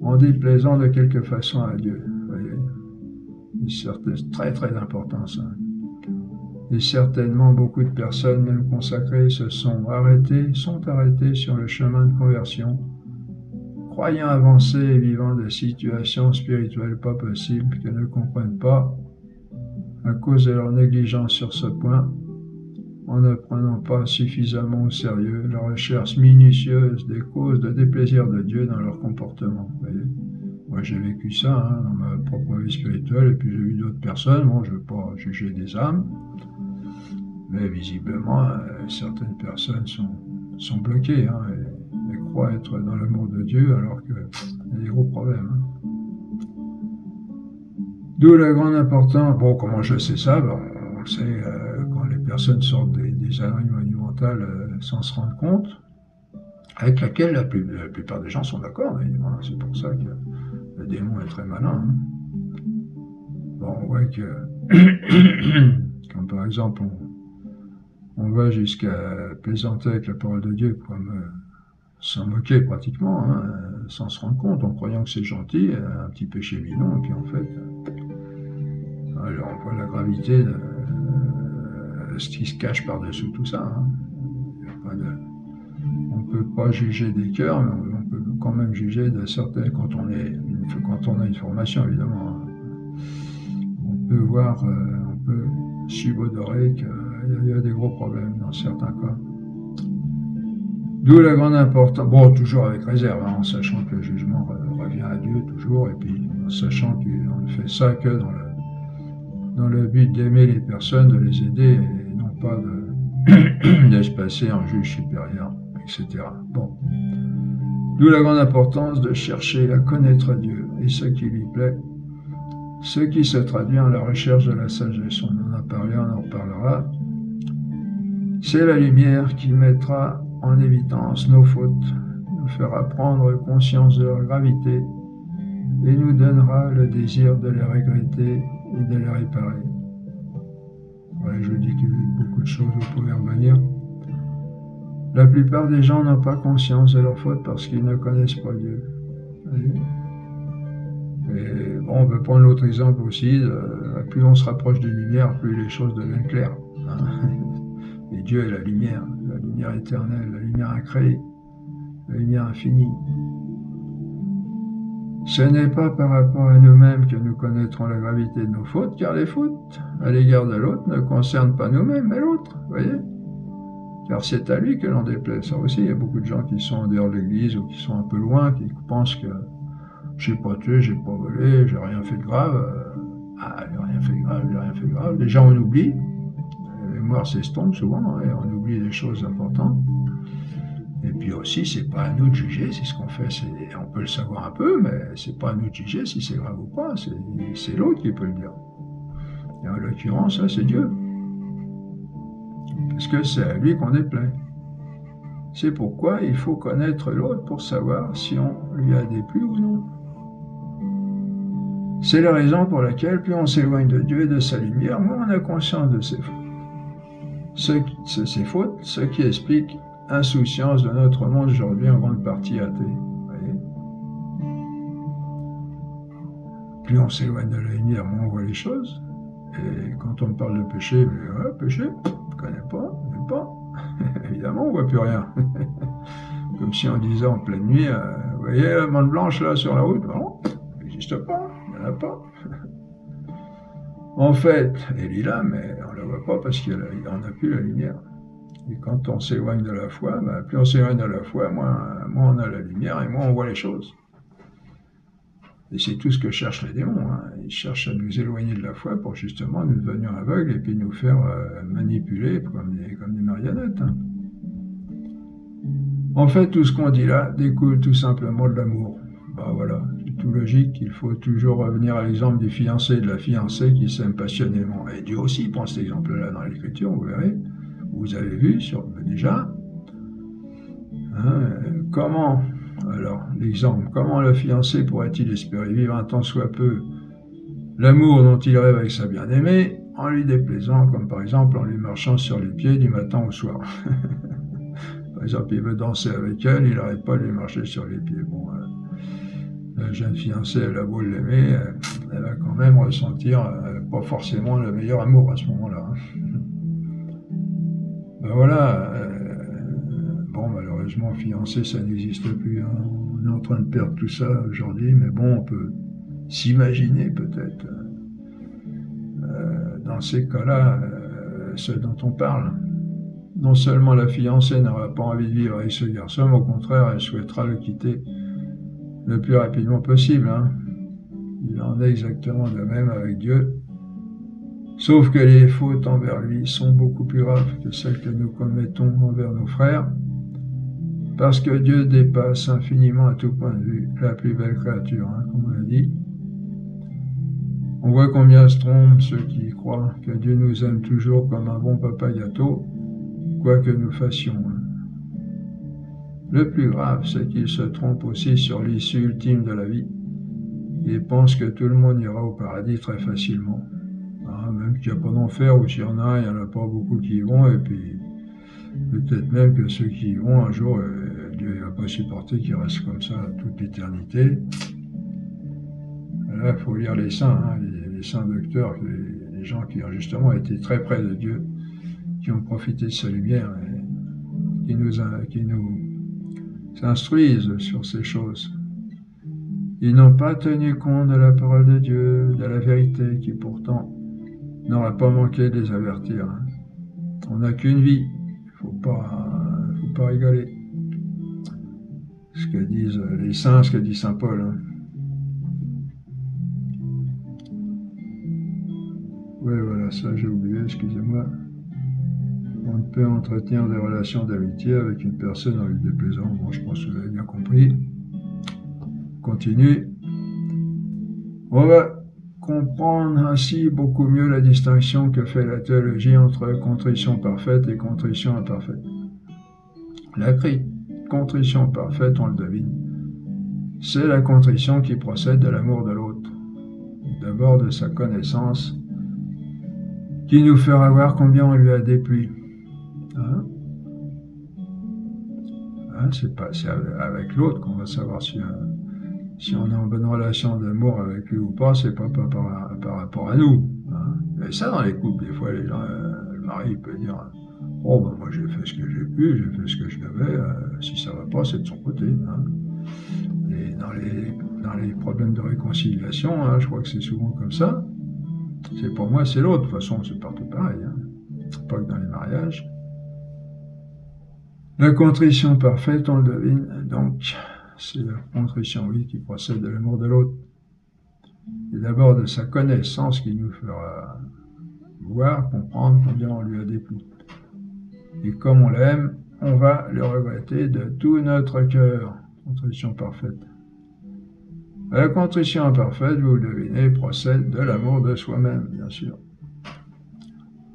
Speaker 1: en déplaisant de quelque façon à Dieu. Vous voyez, c'est très très important ça. Et certainement beaucoup de personnes, même consacrées, sont arrêtées sur le chemin de conversion, croyant avancer et vivant des situations spirituelles pas possibles qu'elles ne comprennent pas à cause de leur négligence sur ce point, en ne prenant pas suffisamment au sérieux la recherche minutieuse des causes de déplaisir de Dieu dans leur comportement. Vous voyez, moi j'ai vécu ça hein, dans ma propre vie spirituelle, et puis j'ai vu d'autres personnes. Bon, je ne veux pas juger des âmes, mais visiblement certaines personnes sont bloquées hein, et croient être dans l'amour de Dieu alors qu'il y a des gros problèmes. Hein. D'où la grande importance. Bon, comment je sais ça? Ben, on le sait quand les personnes sortent des âneries monumentales sans se rendre compte, avec laquelle la plupart des gens sont d'accord. C'est pour ça que le démon est très malin. Hein. Bon, on voit que, comme par exemple, on va jusqu'à plaisanter avec la parole de Dieu pour s'en moquer pratiquement, hein, sans se rendre compte, en croyant que c'est gentil, un petit péché mignon, et puis en fait, alors on voit la gravité de ce qui se cache par-dessous tout ça. Hein. On ne peut pas juger des cœurs, mais on peut quand même juger de certains, quand on a une formation évidemment. Hein. On peut voir, on peut subodorer qu'il y a des gros problèmes dans certains cas. D'où la grande importance, bon, toujours avec réserve, hein, en sachant que le jugement revient à Dieu toujours, et puis en sachant qu'on ne fait ça que dans le but d'aimer les personnes, de les aider, et non pas de se passer en juge supérieur, etc. Bon. D'où la grande importance de chercher à connaître Dieu et ce qui lui plaît, ce qui se traduit en la recherche de la sagesse. On en a parlé, on en reparlera. C'est la lumière qui mettra en évidence nos fautes, nous fera prendre conscience de leur gravité et nous donnera le désir de les regretter et de les réparer. Ouais, je vous dis qu'il y a beaucoup de choses, vous pouvez revenir. La plupart des gens n'ont pas conscience de leur faute parce qu'ils ne connaissent pas Dieu. Et bon, on peut prendre l'autre exemple aussi, plus on se rapproche d'une lumière, plus les choses deviennent claires. Hein. Et Dieu est la lumière éternelle, la lumière incréée, la lumière infinie. Ce n'est pas par rapport à nous-mêmes que nous connaîtrons la gravité de nos fautes, car les fautes à l'égard de l'autre ne concernent pas nous-mêmes, mais l'autre, vous voyez. Car c'est à lui que l'on déplaît. Ça aussi, il y a beaucoup de gens qui sont en dehors de l'église ou qui sont un peu loin, qui pensent que j'ai pas tué, j'ai pas volé, j'ai rien fait de grave. J'ai rien fait de grave. Déjà, on oublie. La mémoire s'estompe souvent, hein, et on oublie des choses importantes. Et puis aussi, c'est pas à nous de juger si ce qu'on fait, on peut le savoir un peu, mais c'est pas à nous de juger si c'est grave ou pas, c'est l'autre qui peut le dire. Et en l'occurrence, là, c'est Dieu. Parce que c'est à lui qu'on déplaît. C'est pourquoi il faut connaître l'autre pour savoir si on lui a déplu ou non. C'est la raison pour laquelle plus on s'éloigne de Dieu et de sa lumière, moins on a conscience de ses fautes. ces fautes, ce qui explique insouciance de notre monde aujourd'hui en grande partie athée. Vous voyez, plus on s'éloigne de la lumière, moins on voit les choses. Et quand on me parle de péché, péché, je ne connais pas. Évidemment, on ne voit plus rien. Comme si on disait en pleine nuit, vous voyez la bande blanche là sur la route? Non, elle n'existe pas, il n'y en a pas. En fait, elle est là, mais on ne la voit pas parce qu'on n'a plus la lumière. Et quand on s'éloigne de la foi, plus on s'éloigne de la foi, moins on a la lumière et moins on voit les choses. Et c'est tout ce que cherchent les démons. Hein. Ils cherchent à nous éloigner de la foi pour justement nous devenir aveugles et puis nous faire manipuler comme des marionnettes. Hein. En fait, tout ce qu'on dit là découle tout simplement de l'amour. Voilà, c'est tout logique. Il faut toujours revenir à l'exemple du fiancé et de la fiancée qui s'aiment passionnément. Et Dieu aussi prend cet exemple-là dans l'Écriture, vous verrez. Vous avez vu déjà. Hein, comment, alors, l'exemple, comment le fiancé pourrait-il espérer vivre un tant soit peu l'amour dont il rêve avec sa bien-aimée en lui déplaisant, comme par exemple en lui marchant sur les pieds du matin au soir. Par exemple, il veut danser avec elle, il n'arrête pas de lui marcher sur les pieds. Bon, la jeune fiancée, elle a beau l'aimer, elle va quand même ressentir pas forcément le meilleur amour à ce moment-là. Voilà. Bon, malheureusement, fiancé, ça n'existe plus. Hein. On est en train de perdre tout ça aujourd'hui, mais bon, on peut s'imaginer peut-être dans ces cas-là ce dont on parle. Non seulement la fiancée n'aura pas envie de vivre avec ce garçon, mais au contraire, elle souhaitera le quitter le plus rapidement possible. Hein. Il en est exactement de même avec Dieu. Sauf que les fautes envers lui sont beaucoup plus graves que celles que nous commettons envers nos frères, parce que Dieu dépasse infiniment à tout point de vue la plus belle créature, hein, comme on l'a dit. On voit combien se trompent ceux qui croient que Dieu nous aime toujours comme un bon papa gâteau, quoi que nous fassions. Le plus grave, c'est qu'ils se trompent aussi sur l'issue ultime de la vie et pensent que tout le monde ira au paradis très facilement. Même qu'il n'y a pas d'enfer, ou s'il y en a, il n'y en a pas beaucoup qui y vont, et puis peut-être même que ceux qui y vont, un jour, Dieu ne va pas supporter qu'ils restent comme ça toute l'éternité. Là, il faut lire les saints, hein, les saints docteurs, les gens qui ont justement été très près de Dieu, qui ont profité de sa lumière, et qui nous instruisent sur ces choses. Ils n'ont pas tenu compte de la parole de Dieu, de la vérité, qui pourtant n'aura pas manqué de les avertir. On n'a qu'une vie, il faut pas rigoler. Ce que disent les saints, ce que dit saint Paul. Hein. Oui, voilà, ça j'ai oublié, excusez-moi. On ne peut entretenir des relations d'amitié avec une personne en lui déplaisant. Bon, je pense que vous avez bien compris. Continue. On va comprendre ainsi beaucoup mieux la distinction que fait la théologie entre contrition parfaite et contrition imparfaite. La contrition parfaite, on le devine, c'est la contrition qui procède de l'amour de l'autre, d'abord de sa connaissance, qui nous fera voir combien on lui a déplu. Hein? C'est avec l'autre qu'on va savoir si on est en bonne relation d'amour avec lui ou pas, c'est pas par rapport à nous. Hein. Et ça, dans les couples, des fois, les gens, le mari peut dire « Oh, ben moi j'ai fait ce que j'ai pu, j'ai fait ce que je devais, si ça va pas, c'est de son côté. Hein. » Et dans les problèmes de réconciliation, hein, je crois que c'est souvent comme ça. C'est pour moi, c'est l'autre. De toute façon, c'est partout pareil. Hein. Pas que dans les mariages. La contrition parfaite, on le devine, donc, c'est la contrition, oui, qui procède de l'amour de l'autre. Et d'abord de sa connaissance qui nous fera voir, comprendre combien on lui a déplu. Et comme on l'aime, on va le regretter de tout notre cœur. Contrition parfaite. La contrition imparfaite, vous le devinez, procède de l'amour de soi-même, bien sûr.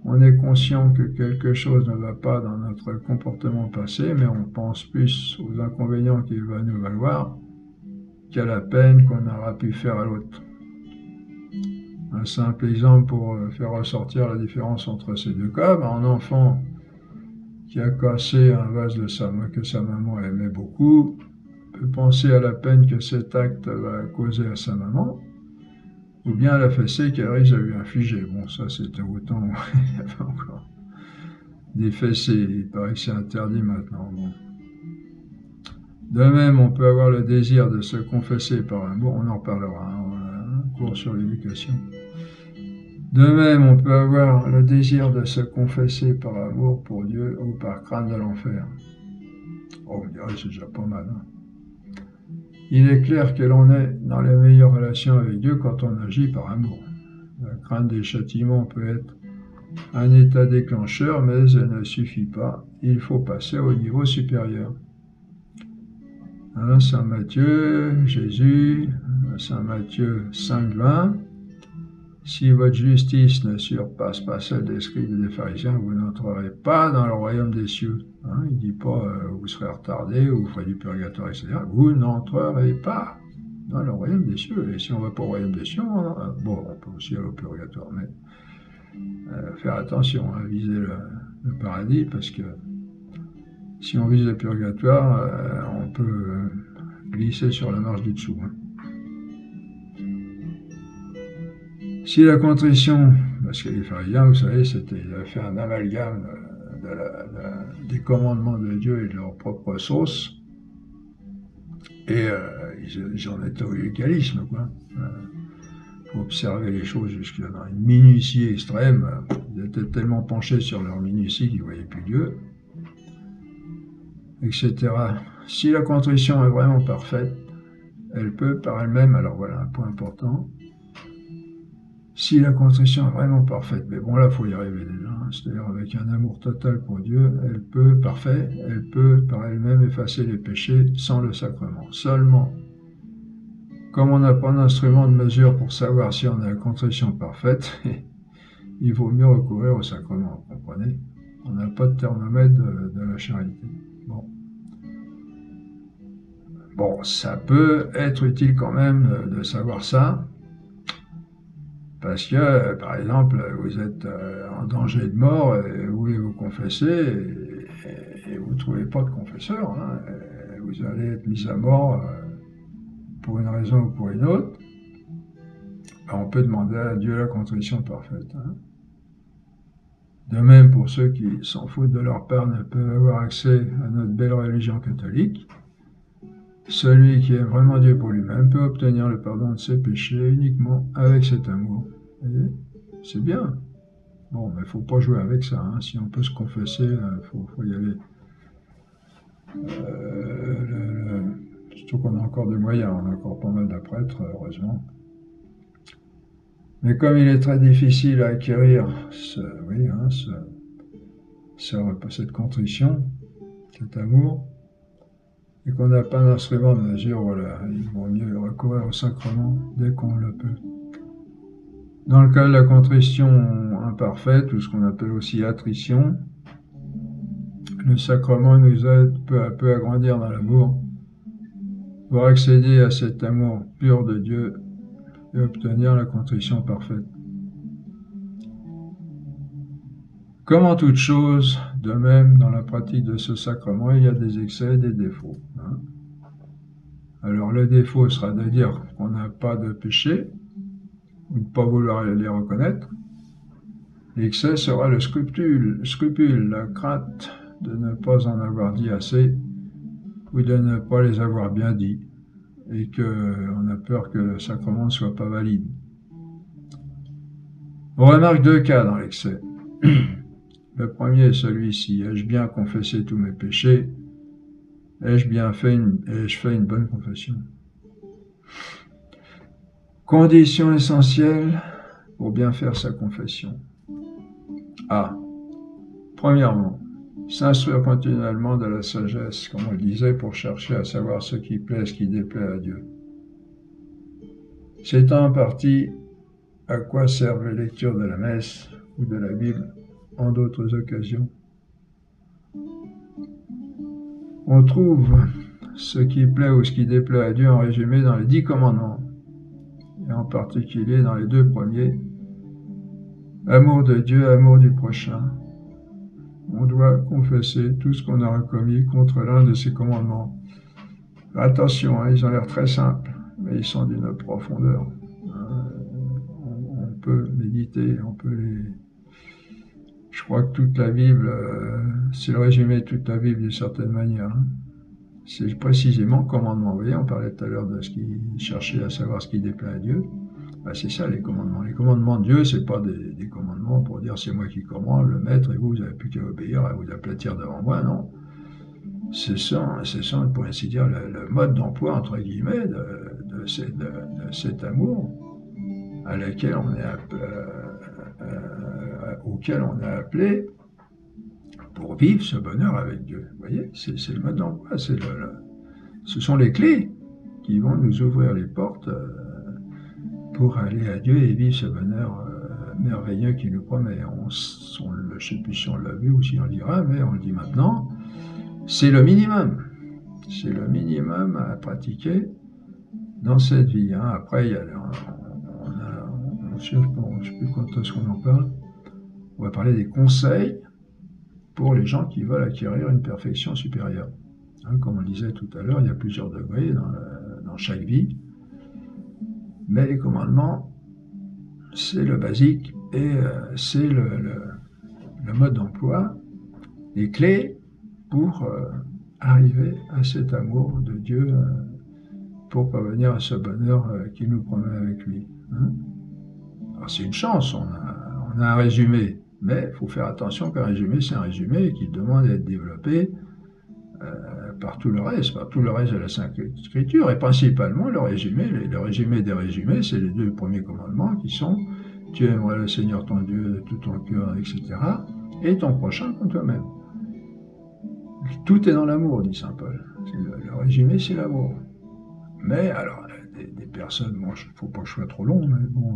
Speaker 1: On est conscient que quelque chose ne va pas dans notre comportement passé, mais on pense plus aux inconvénients qu'il va nous valoir qu'à la peine qu'on aura pu faire à l'autre. Un simple exemple pour faire ressortir la différence entre ces deux cas, un enfant qui a cassé un vase que sa maman aimait beaucoup peut penser à la peine que cet acte va causer à sa maman, ou bien à la fessée qu'elle risque de lui infliger. Bon, ça c'était autant, il y avait encore des fessées, il paraît que c'est interdit maintenant. Bon. De même, on peut avoir le désir de se confesser par amour, on en reparlera, hein, on a un cours sur l'éducation. De même, on peut avoir le désir de se confesser par amour pour Dieu ou par crainte de l'enfer. Oh, on dirait c'est déjà pas mal. Hein. Il est clair que l'on est dans les meilleures relations avec Dieu quand on agit par amour. La crainte des châtiments peut être un état déclencheur, mais elle ne suffit pas. Il faut passer au niveau supérieur. Hein, Saint Matthieu, Jésus, Saint Matthieu 5,20. Si votre justice ne surpasse pas celle des scribes et des pharisiens, vous n'entrerez pas dans le royaume des cieux. Hein, il ne dit pas vous serez retardé ou vous ferez du purgatoire, etc. Vous n'entrerez pas dans le royaume des cieux. Et si on ne va pas au royaume des cieux, on peut aussi aller au purgatoire, mais faire attention à viser le paradis, parce que si on vise le purgatoire, on peut glisser sur la marche du dessous. Hein. Si la contrition, parce que les pharisiens, vous savez, ils avaient fait un amalgame des commandements de Dieu et de leur propre sauce, et ils en étaient au légalisme, quoi. Faut observer les choses jusque dans une minutie extrême. Ils étaient tellement penchés sur leur minutie qu'ils ne voyaient plus Dieu, etc. Si la contrition est vraiment parfaite, elle peut par elle-même, alors voilà un point important, si la contrition est vraiment parfaite, mais bon là il faut y arriver déjà, hein, c'est-à-dire avec un amour total pour Dieu, elle peut par elle-même effacer les péchés sans le sacrement. Seulement, comme on n'a pas d'instrument de mesure pour savoir si on a la contrition parfaite, il vaut mieux recourir au sacrement, vous comprenez? On n'a pas de thermomètre de la charité. Bon, ça peut être utile quand même de savoir ça, parce que, par exemple, vous êtes en danger de mort et vous voulez vous confesser et vous ne trouvez pas de confesseur. Hein, vous allez être mis à mort pour une raison ou pour une autre. On peut demander à Dieu la contrition parfaite. Hein. De même, pour ceux qui s'en foutent de leur père ne peuvent avoir accès à notre belle religion catholique, celui qui aime vraiment Dieu pour lui-même peut obtenir le pardon de ses péchés uniquement avec cet amour. C'est bien. Bon, mais il ne faut pas jouer avec ça. Hein. Si on peut se confesser, faut y aller. Surtout qu'on a encore des moyens, on a encore pas mal de prêtres, heureusement. Mais comme il est très difficile à acquérir cette contrition, cet amour, et qu'on n'a pas d'instrument de mesure, voilà, il vaut mieux recourir au sacrement dès qu'on le peut. Dans le cas de la contrition imparfaite, ou ce qu'on appelle aussi attrition, le sacrement nous aide peu à peu à grandir dans l'amour, pour accéder à cet amour pur de Dieu et obtenir la contrition parfaite. Comme en toute chose, de même, dans la pratique de ce sacrement, il y a des excès et des défauts. Hein. Alors le défaut sera de dire qu'on n'a pas de péché, ou de ne pas vouloir les reconnaître. L'excès sera le scrupule, la crainte de ne pas en avoir dit assez, ou de ne pas les avoir bien dit, et qu'on a peur que le sacrement ne soit pas valide. On remarque deux cas dans l'excès. Le premier est celui-ci: ai-je bien confessé tous mes péchés? Ai-je fait une bonne confession? Condition essentielle pour bien faire sa confession. A. Premièrement, s'instruire continuellement de la sagesse, comme on le disait, pour chercher à savoir ce qui plaît et ce qui déplaît à Dieu. C'est en partie à quoi servent les lectures de la messe ou de la Bible en d'autres occasions. On trouve ce qui plaît ou ce qui déplaît à Dieu en résumé dans les 10 commandements, et en particulier dans les 2 premiers, amour de Dieu, amour du prochain. on doit confesser tout ce qu'on a commis contre l'un de ses commandements. Attention, ils ont l'air très simples, mais ils sont d'une profondeur. On peut méditer, on peut les... Je crois que toute la Bible, c'est le résumé de toute la Bible d'une certaine manière. C'est précisément commandement. Vous voyez, on parlait tout à l'heure de ce qui cherchait à savoir ce qui déplaît à Dieu. Ben, c'est ça les commandements. Les commandements de Dieu, c'est pas des commandements pour dire c'est moi qui commande, le maître, et vous n'avez plus qu'à obéir, à vous aplatir devant moi, non. Ce sont pour ainsi dire le mode d'emploi entre guillemets de cet amour à laquelle on est auquel on est appelé pour vivre ce bonheur avec Dieu. Vous voyez, c'est le mode d'emploi, ce sont les clés qui vont nous ouvrir les portes pour aller à Dieu et vivre ce bonheur merveilleux qu'il nous promet. Je ne sais plus si on l'a vu ou si on le dira, mais on le dit maintenant. C'est le minimum. C'est le minimum à pratiquer dans cette vie. Après, il y a, je ne sais plus quand est-ce qu'on en parle. On va parler des conseils pour les gens qui veulent acquérir une perfection supérieure. Comme on le disait tout à l'heure, il y a plusieurs degrés dans chaque vie. Mais les commandements, c'est le basique et c'est le mode d'emploi, les clés pour arriver à cet amour de Dieu, pour parvenir à ce bonheur qu'il nous promet avec lui. Alors c'est une chance, on a un résumé, mais il faut faire attention qu'un résumé, c'est un résumé qui demande d'être développé par tout le reste de la Sainte Écriture, et principalement le résumé des résumés, c'est les 2 premiers commandements qui sont « Tu aimeras le Seigneur ton Dieu de tout ton cœur, etc. » et ton prochain comme toi-même. Tout est dans l'amour, dit saint Paul. Le résumé, c'est l'amour. Mais alors, des personnes, bon, il ne faut pas que je sois trop long, mais bon,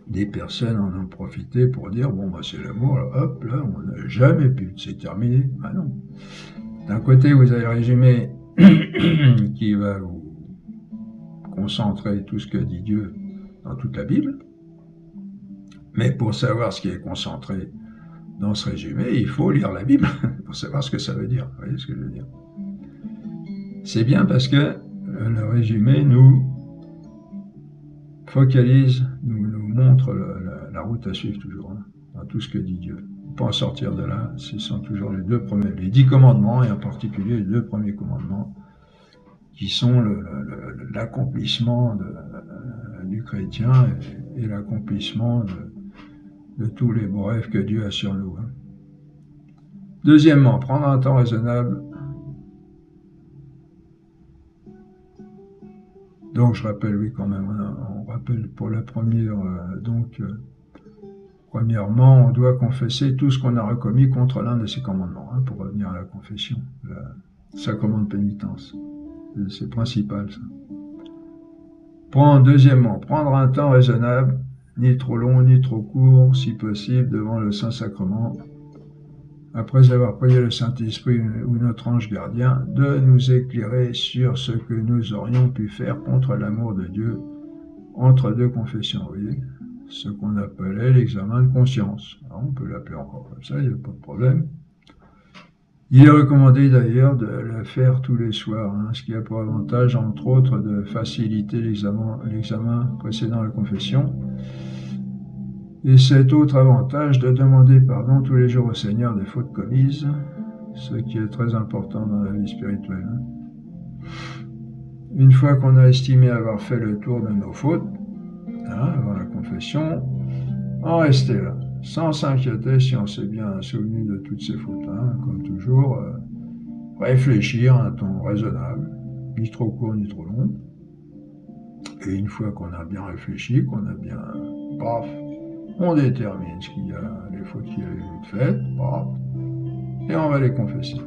Speaker 1: des personnes en ont profité pour dire, bon, bah, c'est l'amour, là, hop, là, on n'a jamais pu, c'est terminé. Ah non. D'un côté, vous avez le résumé qui va vous concentrer tout ce que dit Dieu dans toute la Bible. Mais pour savoir ce qui est concentré dans ce résumé, il faut lire la Bible pour savoir ce que ça veut dire. Vous voyez ce que je veux dire? C'est bien parce que le résumé nous focalise, nous montre la route à suivre toujours, dans tout ce que dit Dieu. Pour en sortir de là, ce sont toujours les 10 commandements, et en particulier les 2 premiers commandements, qui sont l'accomplissement du chrétien et l'accomplissement de tous les beaux rêves que Dieu a sur nous. Deuxièmement, prendre un temps raisonnable. Donc je rappelle, oui quand même, on rappelle pour la première, premièrement, on doit confesser tout ce qu'on a recommis contre l'un de ses commandements, pour revenir à la confession, sacrement de pénitence. C'est principal, ça. Deuxièmement, prendre un temps raisonnable, ni trop long, ni trop court, si possible, devant le Saint-Sacrement, après avoir prié le Saint-Esprit ou notre ange gardien, de nous éclairer sur ce que nous aurions pu faire contre l'amour de Dieu entre 2 confessions, vous voyez, ce qu'on appelait l'examen de conscience. Alors, on peut l'appeler encore comme ça, il n'y a pas de problème. Il est recommandé d'ailleurs de le faire tous les soirs, ce qui a pour avantage, entre autres, de faciliter l'examen précédant la confession. Et cet autre avantage de demander pardon tous les jours au Seigneur des fautes commises, ce qui est très important dans la vie spirituelle. Une fois qu'on a estimé avoir fait le tour de nos fautes, avant la confession, en rester là, sans s'inquiéter si on s'est bien souvenu de toutes ces fautes. Comme toujours, réfléchir à un temps raisonnable, ni trop court ni trop long. Et une fois qu'on a bien réfléchi, qu'on a bien... Paf, on détermine les fautes qu'il y a eu faites, et on va les confesser.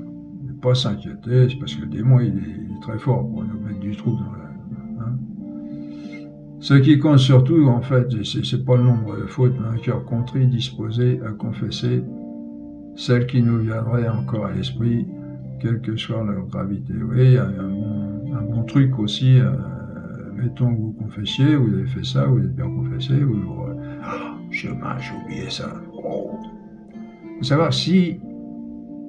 Speaker 1: Ne pas s'inquiéter, c'est parce que le démon il est très fort pour nous mettre du trou dans la... Ce qui compte surtout, en fait, c'est pas le nombre de fautes, mais un cœur contrit, disposé à confesser celles qui nous viendraient encore à l'esprit, quelle que soit leur gravité. Vous voyez, il y a un bon truc aussi, mettons que vous confessiez, vous avez fait ça, vous êtes bien confessé, chemin, j'ai oublié ça. faut savoir si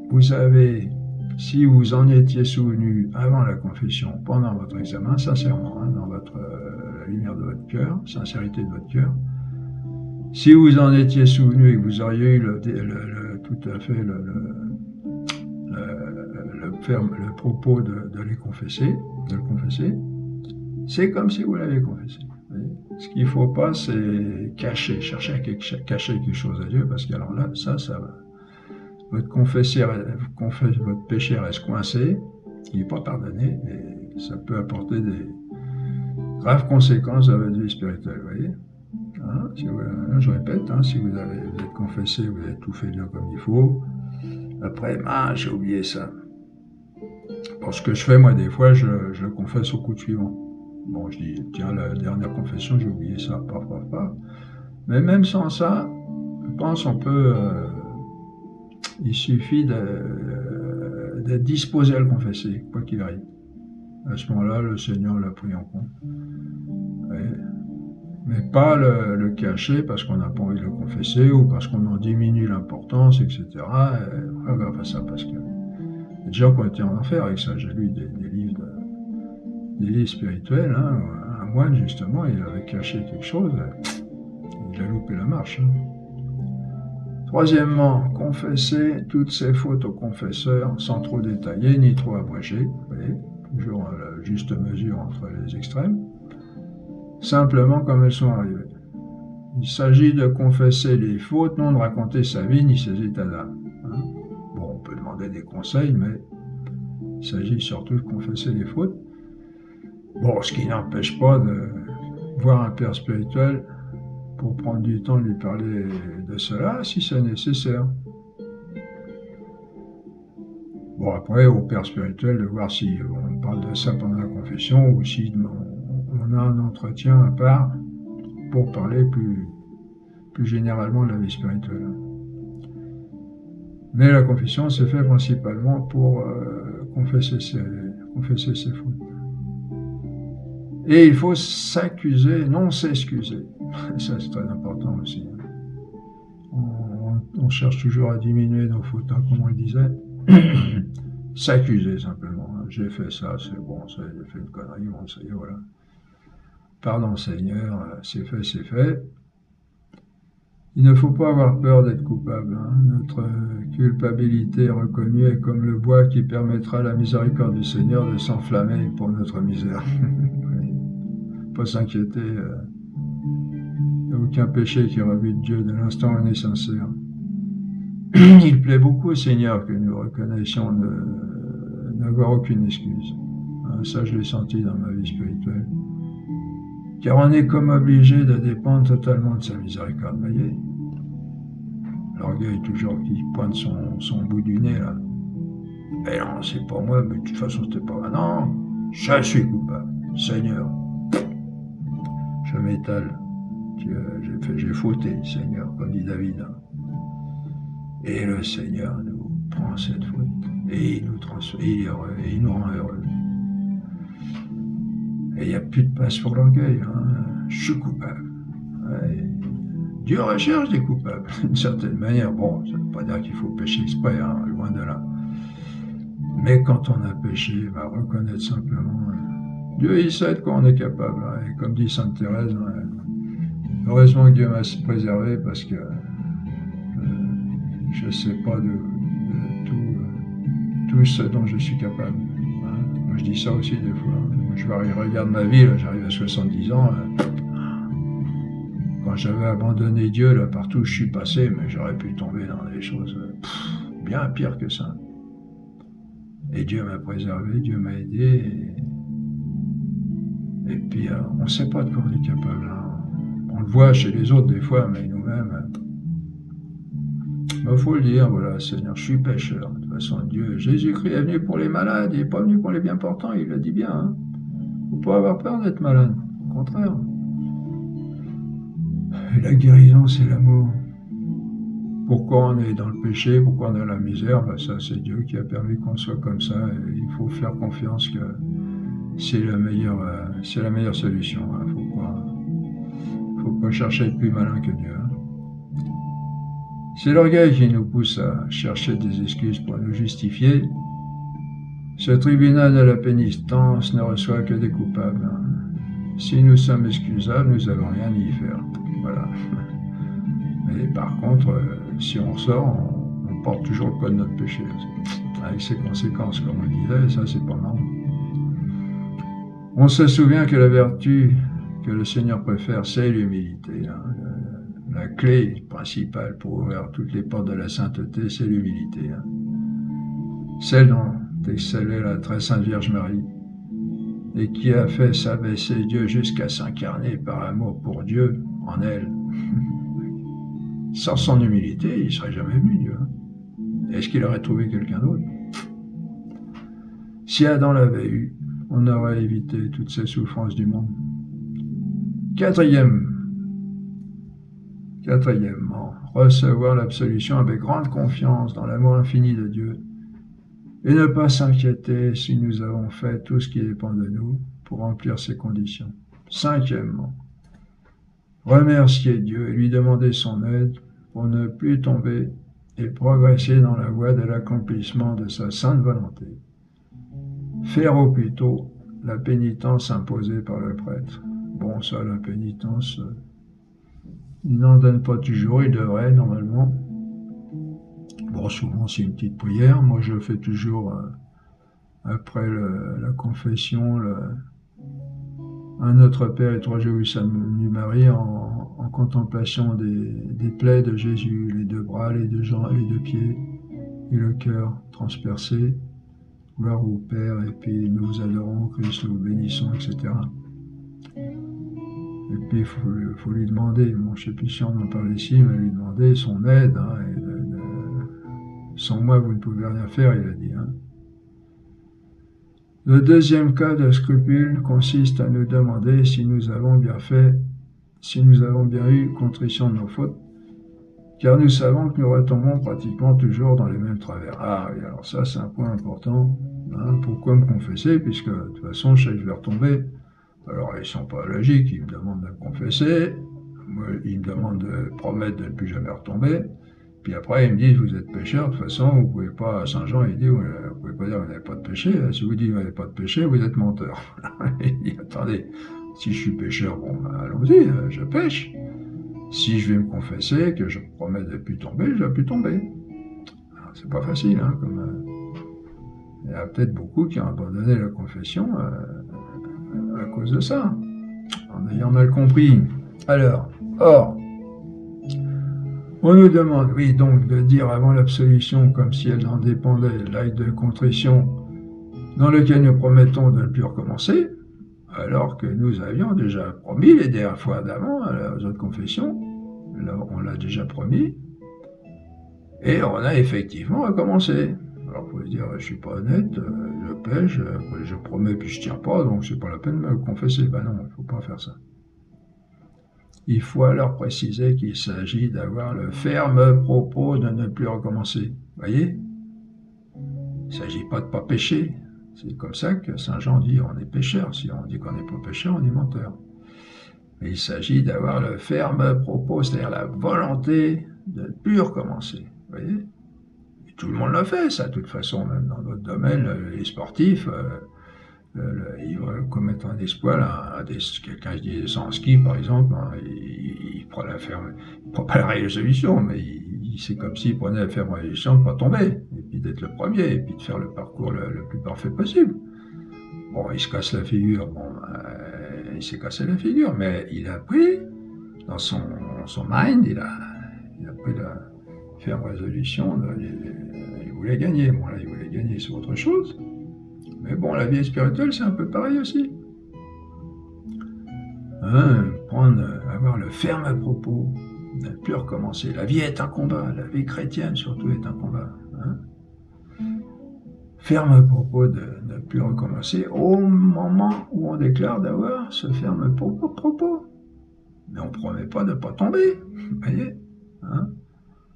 Speaker 1: vous en étiez souvenu avant la confession, pendant votre examen, sincèrement, dans la lumière de votre cœur, sincérité de votre cœur, si vous en étiez souvenu et que vous auriez eu tout à fait le propos de le confesser, c'est comme si vous l'avez confessé. Ce qu'il ne faut pas, c'est chercher à cacher quelque chose à Dieu, parce que alors là, ça va. Votre péché reste coincé, il n'est pas pardonné, et ça peut apporter des graves conséquences à votre vie spirituelle, vous voyez. Je répète, si vous êtes confessé, vous avez tout fait bien comme il faut, après, j'ai oublié ça. Bon, ce que je fais, moi, des fois, je le confesse au coup de suivant. Bon, je dis, tiens, la dernière confession, j'ai oublié ça, pas. Mais même sans ça, je pense on peut... il suffit d'être disposé à le confesser, quoi qu'il arrive. À ce moment-là, le Seigneur l'a pris en compte. Mais pas le cacher parce qu'on n'a pas envie de le confesser ou parce qu'on en diminue l'importance, etc. Enfin, ça, parce que il y a des gens qui ont été en enfer avec ça. J'ai lu des livres spirituels. Un moine, justement, il avait caché quelque chose. Il a loupé la marche. Troisièmement, confesser toutes ses fautes au confesseur sans trop détailler ni trop abréger. Vous voyez, toujours la juste mesure entre les extrêmes. Simplement comme elles sont arrivées. Il s'agit de confesser les fautes, non de raconter sa vie ni ses états d'âme. Bon, on peut demander des conseils, mais il s'agit surtout de confesser les fautes. Bon, ce qui n'empêche pas de voir un père spirituel pour prendre du temps de lui parler de cela, si c'est nécessaire. Bon, après, au père spirituel, de voir si on parle de ça pendant la confession ou si on a un entretien à part pour parler plus généralement de la vie spirituelle. Mais la confession, c'est fait principalement pour confesser ses fautes. Et il faut s'accuser, non s'excuser. Ça, c'est très important aussi. On cherche toujours à diminuer nos fautes, comme on le disait. S'accuser simplement. J'ai fait ça, c'est bon, ça, j'ai fait une connerie, bon, ça y est, voilà. Pardon Seigneur, c'est fait. Il ne faut pas avoir peur d'être coupable. Notre culpabilité reconnue est comme le bois qui permettra à la miséricorde du Seigneur de s'enflammer pour notre misère. Pas s'inquiéter, il n'y a aucun péché qui rebute Dieu de l'instant où on est sincère. Il plaît beaucoup au Seigneur que nous reconnaissions n'avoir aucune excuse. Ça, je l'ai senti dans ma vie spirituelle. Car on est comme obligé de dépendre totalement de sa miséricorde, voyez. L'orgueil toujours qui pointe son bout du nez, là. Mais non, c'est pas moi, mais de toute façon, c'était pas moi. Non, je suis coupable. Seigneur, je m'étale. J'ai fauté, Seigneur, comme dit David. Et le Seigneur nous prend cette faute. Et il nous transforme, il est heureux, et il nous rend heureux. Et il n'y a plus de place pour l'orgueil. Je suis coupable. Ouais. Dieu recherche des coupables, d'une certaine manière. Bon, ça ne veut pas dire qu'il faut pécher exprès, loin de là. Mais quand on a péché, reconnaître simplement. Dieu, il sait de quoi on est capable. Et comme dit Sainte Thérèse, heureusement que Dieu m'a préservé parce que je ne sais pas de tout ce dont je suis capable. Moi, je dis ça aussi des fois. Je regarde ma vie, là, j'arrive à 70 ans. Quand j'avais abandonné Dieu, là, partout où je suis passé, mais j'aurais pu tomber dans des choses bien pires que ça. Et Dieu m'a préservé, Dieu m'a aidé. Et puis, on ne sait pas de quoi on est capable. On le voit chez les autres des fois, mais nous-mêmes... Il faut le dire, voilà, Seigneur, je suis pécheur. De toute façon, Dieu, Jésus-Christ est venu pour les malades, il n'est pas venu pour les bien portants, il l'a dit bien. Il ne faut pas avoir peur d'être malade, au contraire. Et la guérison, c'est l'amour. Pourquoi on est dans le péché, pourquoi on est dans la misère, ça c'est Dieu qui a permis qu'on soit comme ça, et il faut faire confiance que c'est la meilleure solution. Faut pas chercher à être plus malin que Dieu. C'est l'orgueil qui nous pousse à chercher des excuses pour nous justifier. Ce tribunal de la pénitence ne reçoit que des coupables. Si nous sommes excusables, nous n'avons rien à y faire. Voilà. Mais par contre, si on sort, on porte toujours le poids de notre péché. Avec ses conséquences, comme on le disait, et ça, c'est pas marrant. On se souvient que la vertu que le Seigneur préfère, c'est l'humilité. La clé principale pour ouvrir toutes les portes de la sainteté, c'est l'humilité. Celle dont excellait la très sainte Vierge Marie, et qui a fait s'abaisser Dieu jusqu'à s'incarner par amour pour Dieu en elle. Sans son humilité, il ne serait jamais venu, Dieu. Est-ce qu'il aurait trouvé quelqu'un d'autre? Si Adam l'avait eu, on aurait évité toutes ces souffrances du monde. Quatrièmement, recevoir l'absolution avec grande confiance dans l'amour infini de Dieu et ne pas s'inquiéter si nous avons fait tout ce qui dépend de nous pour remplir ces conditions. Cinquièmement, remercier Dieu et lui demander son aide pour ne plus tomber et progresser dans la voie de l'accomplissement de sa sainte volonté. Faire au plus tôt la pénitence imposée par le prêtre. Bon, ça, la pénitence, il n'en donne pas toujours, il devrait, normalement. Bon, souvent, c'est une petite prière. Moi, je fais toujours, après la confession, un Notre Père et trois Jésus Salut Marie en contemplation des plaies de Jésus, les deux bras, les deux jambes, les deux pieds, et le cœur transpercé. Gloire au Père, et puis nous vous adorons, Christ, nous vous bénissons, etc. Et puis il faut lui demander, bon, je ne sais plus si on en parle ici, mais lui demander son aide. Sans moi, vous ne pouvez rien faire, il a dit. Le deuxième cas de scrupule consiste à nous demander si nous avons bien fait, si nous avons bien eu contrition de nos fautes, car nous savons que nous retombons pratiquement toujours dans les mêmes travers. Ah oui, alors ça c'est un point important. Pourquoi me confesser, puisque de toute façon je sais que je vais retomber. Alors ils ne sont pas logiques, ils me demandent de me confesser, moi, ils me demandent de promettre de ne plus jamais retomber, puis après ils me disent vous êtes pécheur, de toute façon vous ne pouvez pas, Saint Jean il dit vous ne pouvez pas dire que vous n'avez pas de péché, si vous dites que vous n'avez pas de péché, vous êtes menteur. Il dit attendez, si je suis pécheur, bon allons-y, je pêche. Si je vais me confesser, que je promets de ne plus tomber, je ne vais plus tomber. C'est pas facile, il y a peut-être beaucoup qui ont abandonné la confession à cause de ça, en ayant mal compris. Alors, on nous demande, oui, donc de dire avant l'absolution, comme si elle en dépendait, l'acte de contrition dans lequel nous promettons de ne plus recommencer, alors que nous avions déjà promis les dernières fois d'avant aux autres confessions, là, on l'a déjà promis, et on a effectivement recommencé. Alors, vous pouvez dire, je suis pas honnête, je pêche, je promets puis je tiens pas, donc c'est pas la peine de me confesser. Ben non, il faut pas faire ça. Il faut alors préciser qu'il s'agit d'avoir le ferme propos de ne plus recommencer. Voyez? Il ne s'agit pas de pas pécher. C'est comme ça que Saint Jean dit, on est pécheur. Si on dit qu'on n'est pas pécheur, on est menteur. Mais il s'agit d'avoir le ferme propos, c'est-à-dire la volonté de ne plus recommencer. Voyez? Tout le monde le fait, ça, de toute façon, même dans d'autres domaines, les sportifs, ils commettent un exploit, quelqu'un qui descend en ski, par exemple, il prend la ferme, il prend pas la résolution, mais c'est comme s'il prenait la ferme résolution de ne pas tomber, et puis d'être le premier, et puis de faire le parcours le plus parfait possible. Bon, il se casse la figure, il s'est cassé la figure, mais il a pris, dans son mind, il a pris la ferme résolution, il voulait gagner. Bon, là, il voulait gagner sur autre chose. Mais bon, la vie spirituelle, c'est un peu pareil aussi. Avoir le ferme propos, ne plus recommencer. La vie est un combat, la vie chrétienne surtout est un combat. Ferme propos de ne plus recommencer au moment où on déclare d'avoir ce ferme propos. Mais on ne promet pas de ne pas tomber, vous voyez,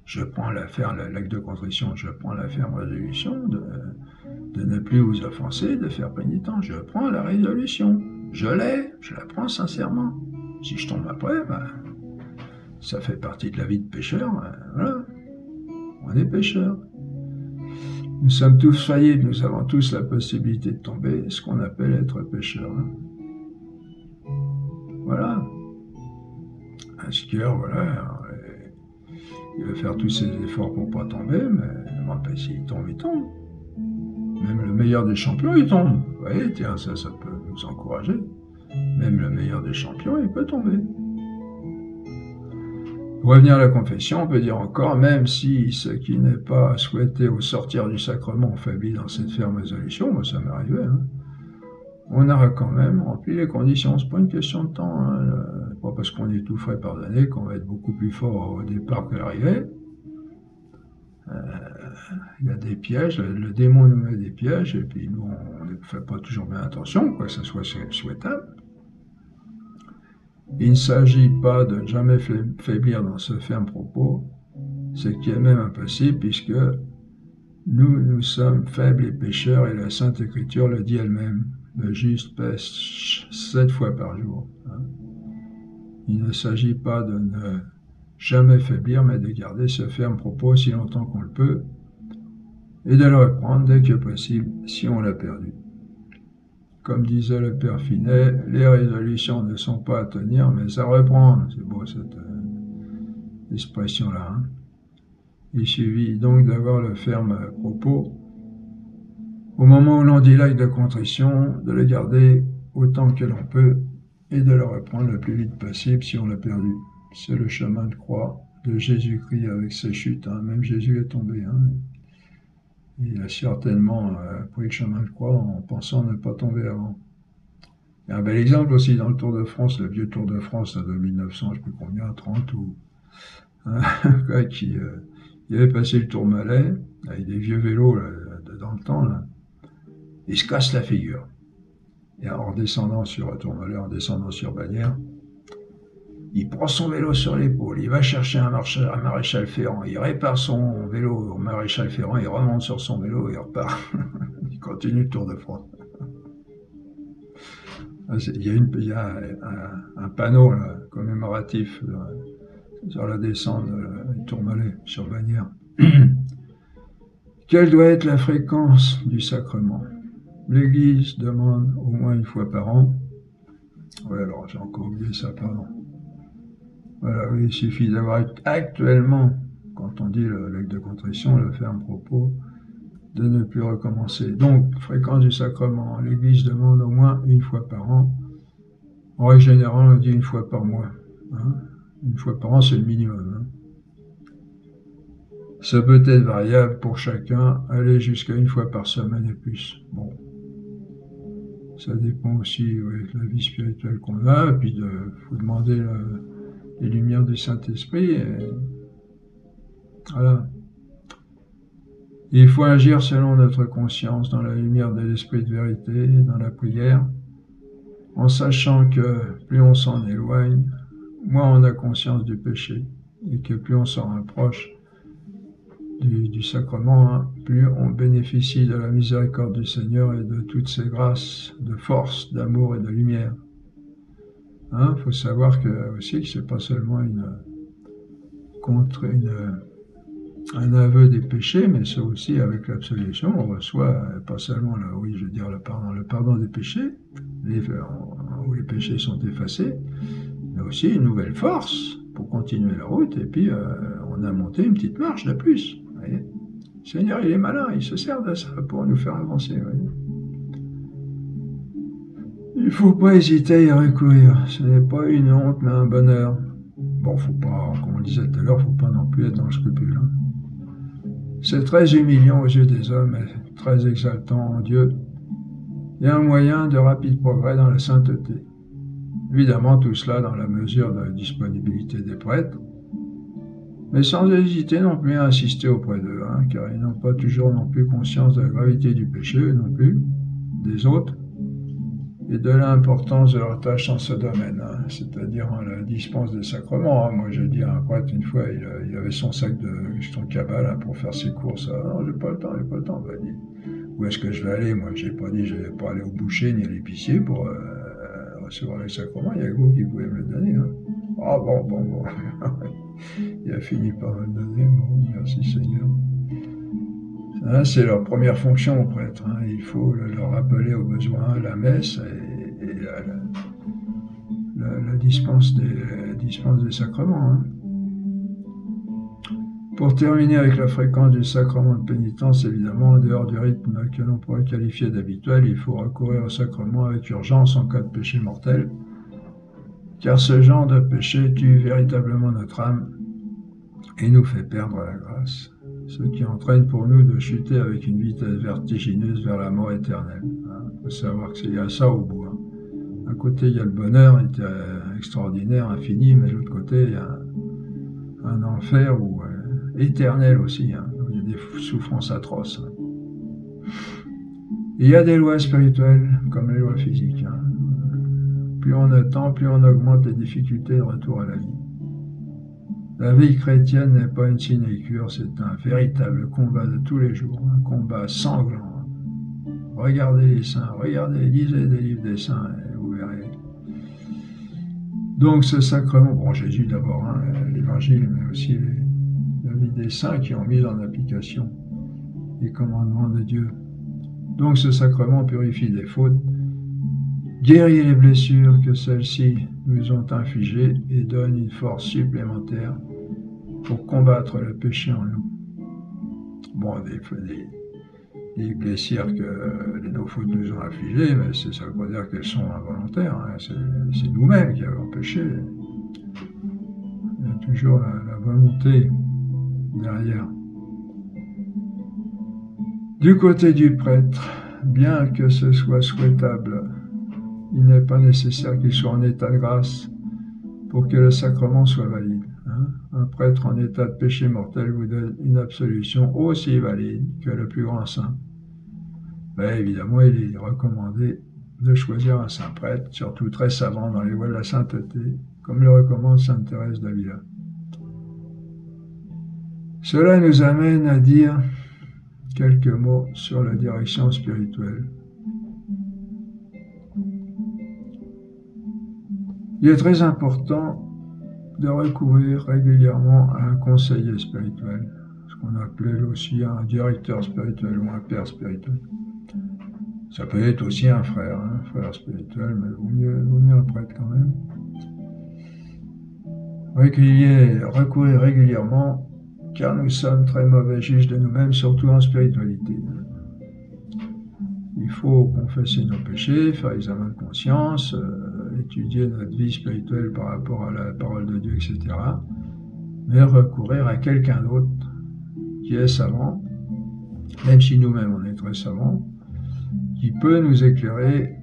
Speaker 1: Je prends l'acte de contrition, je prends la ferme résolution de ne plus vous offenser, de faire pénitence. Je prends la résolution. Je la prends sincèrement. Si je tombe après, ça fait partie de la vie de pécheur, voilà. On est pécheurs. Nous sommes tous faillibles, nous avons tous la possibilité de tomber, ce qu'on appelle être pécheur. Voilà. Un skieur, voilà, il va faire tous ses efforts pour ne pas tomber, mais s'il tombe, il tombe. Même le meilleur des champions, il tombe. Vous voyez, tiens, ça peut nous encourager. Même le meilleur des champions, il peut tomber. Pour revenir à la confession, on peut dire encore, même si ce qui n'est pas souhaité au sortir du sacrement faiblit dans cette ferme résolution, moi ça m'est arrivé, on aura quand même rempli les conditions. C'est pas une question de temps, pas parce qu'on est tout frais pardonné qu'on va être beaucoup plus fort au départ qu'à l'arrivée. Il y a des pièges, le démon nous met des pièges, et puis nous on ne fait pas toujours bien attention, quoi que ce soit souhaitable. Il ne s'agit pas de ne jamais faiblir dans ce ferme propos, ce qui est même impossible, puisque nous sommes faibles et pécheurs, et la Sainte Écriture le dit elle-même. Le juste pêche 7 fois par jour. Il ne s'agit pas de ne jamais faiblir, mais de garder ce ferme propos aussi longtemps qu'on le peut, et de le reprendre dès que possible si on l'a perdu. Comme disait le Père Finet, les résolutions ne sont pas à tenir, mais à reprendre. C'est beau cette expression-là. Il suffit donc d'avoir le ferme propos. Au moment où l'on dit l'acte de contrition, de le garder autant que l'on peut et de le reprendre le plus vite possible si on l'a perdu. C'est le chemin de croix de Jésus-Christ avec ses chutes. Même Jésus est tombé. Il a certainement pris le chemin de croix en pensant ne pas tomber avant. Il y a un bel exemple aussi dans le Tour de France, le vieux Tour de France de 1900, je ne sais plus combien, 30 ou... il avait passé le Tourmalet, avec des vieux vélos là, dans le temps, là. Il se casse la figure. Et en redescendant sur Tourmalet, en descendant sur Bagnères, il prend son vélo sur l'épaule, il va chercher un maréchal Ferrand, il répare son vélo au maréchal Ferrand, il remonte sur son vélo et il repart. Il continue le Tour de France. Il y a un panneau là, commémoratif sur la descente du Tourmalet, sur Bagnères. Quelle doit être la fréquence du sacrement? L'Église demande au moins une fois par an. Oui, alors j'ai encore oublié ça, pardon. Voilà, oui, il suffit d'avoir actuellement, quand on dit l'acte de contrition, le ferme propos, de ne plus recommencer. Donc, fréquence du sacrement, l'Église demande au moins une fois par an. En règle générale, on dit une fois par mois. Une fois par an, c'est le minimum. Ça peut être variable pour chacun, aller jusqu'à une fois par semaine et plus. Bon. Ça dépend aussi de la vie spirituelle qu'on a, et puis il faut demander les lumières du Saint-Esprit. Voilà. Il faut agir selon notre conscience, dans la lumière de l'Esprit de vérité, dans la prière, en sachant que plus on s'en éloigne, moins on a conscience du péché, et que plus on s'en rapproche du sacrement, plus on bénéficie de la miséricorde du Seigneur et de toutes ses grâces, de force, d'amour et de lumière. Faut savoir aussi que c'est pas seulement un aveu des péchés, mais c'est aussi avec l'absolution, on reçoit pas seulement le pardon des péchés, où les péchés sont effacés, mais aussi une nouvelle force pour continuer la route, et puis on a monté une petite marche de plus. Voyez. Le Seigneur, il est malin, il se sert de ça pour nous faire avancer. Voyez. Il ne faut pas hésiter à y recourir. Ce n'est pas une honte, mais un bonheur. Bon, faut pas, comme on disait tout à l'heure, faut pas non plus être dans le scrupule. C'est très humiliant aux yeux des hommes et très exaltant en Dieu. Il y a un moyen de rapide progrès dans la sainteté. Évidemment, tout cela dans la mesure de la disponibilité des prêtres, mais sans hésiter non plus à insister auprès d'eux, car ils n'ont pas toujours non plus conscience de la gravité du péché, non plus, des autres, et de l'importance de leur tâche en ce domaine, c'est-à-dire en la dispense des sacrements. Moi, j'ai dit à un prêtre une fois, il avait son sac de son cabale pour faire ses courses. Non, j'ai pas le temps. Ben, il dit, où est-ce que je vais aller? Moi, j'ai pas dit, je vais pas aller au boucher ni à l'épicier pour recevoir les sacrements. Il y a que vous qui pouvez me le donner. Ah bon. Il a fini par me le donner. Bon, merci Seigneur. Ça, c'est leur première fonction au prêtre. Hein. Il faut leur rappeler aux besoins la messe et la dispense des sacrements. Hein. Pour terminer avec la fréquence du sacrement de pénitence, évidemment, en dehors du rythme que l'on pourrait qualifier d'habituel, il faut recourir au sacrement avec urgence en cas de péché mortel, car ce genre de péché tue véritablement notre âme et nous fait perdre la grâce, ce qui entraîne pour nous de chuter avec une vitesse vertigineuse vers la mort éternelle. Il faut savoir qu'il y a ça au bout. Hein. D'un côté, il y a le bonheur extraordinaire, infini, mais de l'autre côté, il y a un enfer éternel aussi, hein, où il y a des souffrances atroces. Hein. Il y a des lois spirituelles, comme les lois physiques. Hein. Plus on attend, plus on augmente les difficultés de retour à la vie. La vie chrétienne n'est pas une sinécure, c'est un véritable combat de tous les jours, un combat sanglant. Regardez les saints, lisez des livres des saints, et vous verrez. Donc ce sacrement, bon Jésus d'abord, hein, l'évangile, mais aussi la vie des saints qui ont mis en application les commandements de Dieu. Donc ce sacrement purifie des fautes, guérit les blessures que celles-ci nous ont infligées et donne une force supplémentaire pour combattre le péché en nous. Bon, des blessures que nos fautes nous ont infligées, mais ça ne veut pas dire qu'elles sont involontaires, hein, c'est nous-mêmes qui avons péché. Il y a toujours la volonté derrière. Du côté du prêtre, bien que ce soit souhaitable, il n'est pas nécessaire qu'il soit en état de grâce pour que le sacrement soit valide. Hein. Un prêtre en état de péché mortel vous donne une absolution aussi valide que le plus grand saint. Mais évidemment, il est recommandé de choisir un saint prêtre, surtout très savant dans les voies de la sainteté, comme le recommande sainte Thérèse d'Avila. Cela nous amène à dire quelques mots sur la direction spirituelle. Il est très important de recourir régulièrement à un conseiller spirituel, ce qu'on appelait aussi un directeur spirituel ou un père spirituel. Ça peut être aussi un frère spirituel, mais vaut mieux un prêtre quand même. Recourir régulièrement, car nous sommes très mauvais juges de nous-mêmes, surtout en spiritualité. Il faut confesser nos péchés, faire examen de conscience, étudier notre vie spirituelle par rapport à la parole de Dieu, etc. Mais recourir à quelqu'un d'autre qui est savant, même si nous-mêmes on est très savants, qui peut nous éclairer,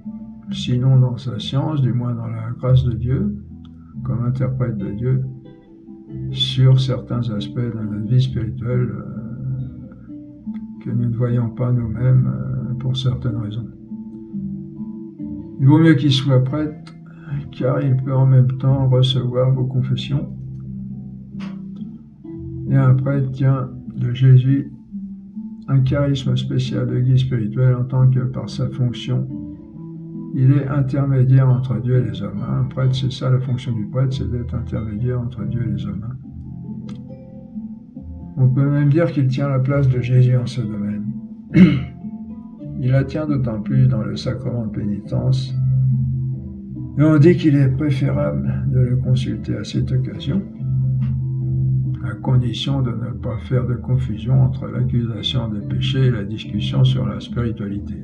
Speaker 1: sinon dans sa science, du moins dans la grâce de Dieu, comme interprète de Dieu, sur certains aspects de notre vie spirituelle que nous ne voyons pas nous-mêmes pour certaines raisons. Il vaut mieux qu'il soit prêtre, car il peut en même temps recevoir vos confessions. Et un prêtre tient de Jésus un charisme spécial de guide spirituel en tant que par sa fonction, il est intermédiaire entre Dieu et les hommes. Un prêtre, c'est ça la fonction du prêtre, c'est d'être intermédiaire entre Dieu et les hommes. On peut même dire qu'il tient la place de Jésus en ce domaine. Il la tient d'autant plus dans le sacrement de pénitence. Et on dit qu'il est préférable de le consulter à cette occasion, à condition de ne pas faire de confusion entre l'accusation des péchés et la discussion sur la spiritualité.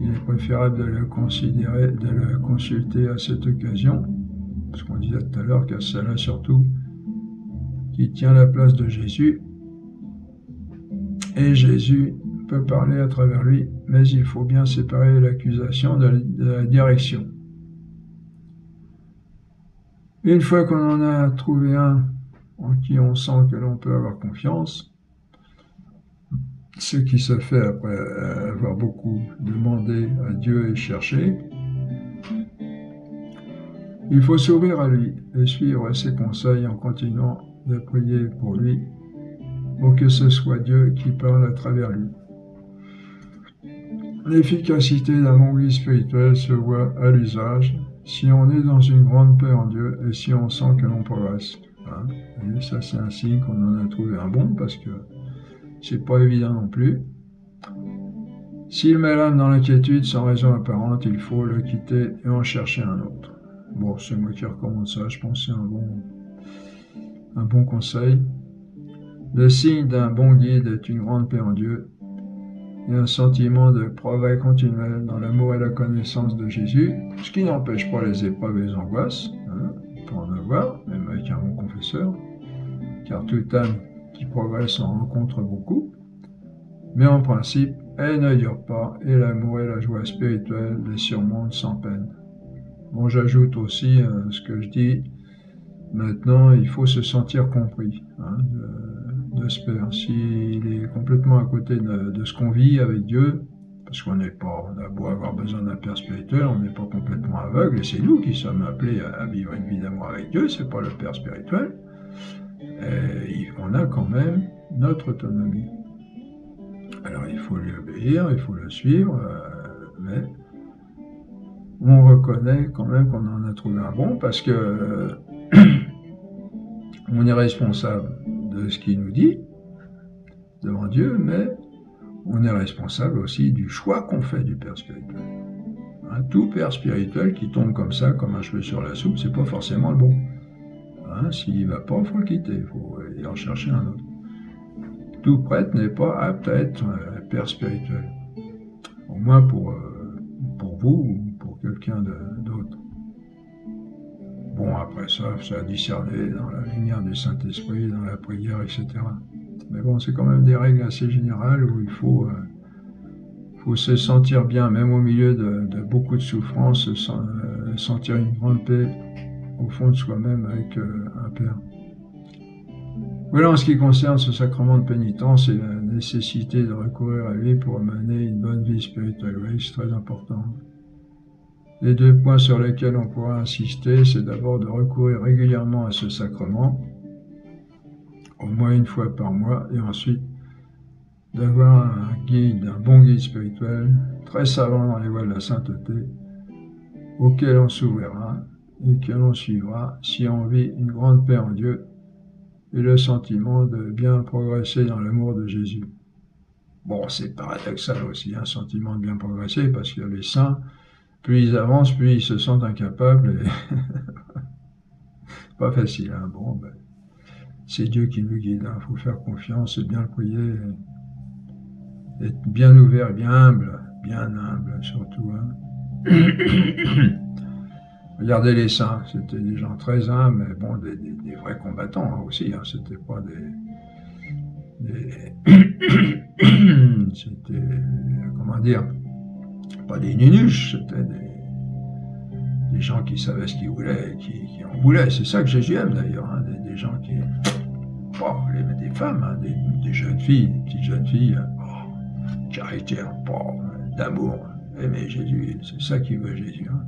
Speaker 1: Il est préférable de le consulter à cette occasion, parce qu'on disait tout à l'heure que c'est là surtout qui tient la place de Jésus, et Jésus peut parler à travers lui, mais il faut bien séparer l'accusation de la direction. Une fois qu'on en a trouvé un en qui on sent que l'on peut avoir confiance, ce qui se fait après avoir beaucoup demandé à Dieu et cherché, il faut s'ouvrir à lui et suivre ses conseils en continuant de prier pour lui, pour que ce soit Dieu qui parle à travers lui. L'efficacité d'un bon guide spirituel se voit à l'usage si on est dans une grande paix en Dieu et si on sent que l'on progresse. Hein. Et ça, c'est un signe qu'on en a trouvé un bon, parce que c'est pas évident non plus. S'il met l'âme dans l'inquiétude sans raison apparente, il faut le quitter et en chercher un autre. Bon, c'est moi qui recommande ça, je pense que c'est un bon conseil. Le signe d'un bon guide est une grande paix en Dieu et un sentiment de progrès continuel dans l'amour et la connaissance de Jésus, ce qui n'empêche pas les épreuves et les angoisses, hein, on peut en avoir, même avec un bon confesseur, car toute âme qui progresse en rencontre beaucoup, mais en principe, elle ne dure pas, et l'amour et la joie spirituelle les surmontent sans peine. Bon, j'ajoute aussi ce que je dis, maintenant, il faut se sentir compris, hein, de ce Père. S'il est complètement à côté de ce qu'on vit avec Dieu, parce qu'on n'est pas, on a beau avoir besoin d'un Père spirituel, on n'est pas complètement aveugle, et c'est nous qui sommes appelés à vivre une vie d'amour avec Dieu, c'est pas le Père spirituel. Et on a quand même notre autonomie. Alors il faut lui obéir, il faut le suivre, mais on reconnaît quand même qu'on en a trouvé un bon, parce que on est responsable de ce qu'il nous dit devant Dieu, mais on est responsable aussi du choix qu'on fait du Père spirituel. Hein, tout Père spirituel qui tombe comme ça, comme un cheveu sur la soupe, c'est pas forcément le bon. Hein, s'il va pas, il faut le quitter, il faut y en chercher un autre. Tout prêtre n'est pas apte à être Père spirituel, au moins pour vous ou pour quelqu'un d'autre. Bon, après ça, c'est à discerner dans la lumière du Saint-Esprit, dans la prière, etc. Mais bon, c'est quand même des règles assez générales où il faut se sentir bien, même au milieu de beaucoup de souffrances, sentir une grande paix au fond de soi-même avec un Père. Voilà en ce qui concerne ce sacrement de pénitence et la nécessité de recourir à lui pour mener une bonne vie spirituelle. Oui, c'est très important. Les deux points sur lesquels on pourra insister, c'est d'abord de recourir régulièrement à ce sacrement, au moins une fois par mois, et ensuite d'avoir un bon guide spirituel, très savant dans les voies de la sainteté, auquel on s'ouvrira et que l'on suivra si on vit une grande paix en Dieu et le sentiment de bien progresser dans l'amour de Jésus. Bon, c'est paradoxal aussi, un sentiment de bien progresser, parce que les saints, plus ils avancent, plus ils se sentent incapables, et pas facile, hein. Bon, ben, c'est Dieu qui nous guide, hein. Faut faire confiance et bien le prier, et être bien ouvert, bien humble surtout, hein. Regardez les saints, c'était des gens très humbles, mais bon, des vrais combattants, hein, aussi, hein. C'était pas c'était, comment dire, pas des nunuches, c'était des gens qui savaient ce qu'ils voulaient, qui en voulaient. C'est ça que Jésus aime d'ailleurs, hein, des gens qui, des femmes, hein, des jeunes filles, des petites jeunes filles, caractère, d'amour, aimer Jésus, c'est ça qu'il veut Jésus, hein.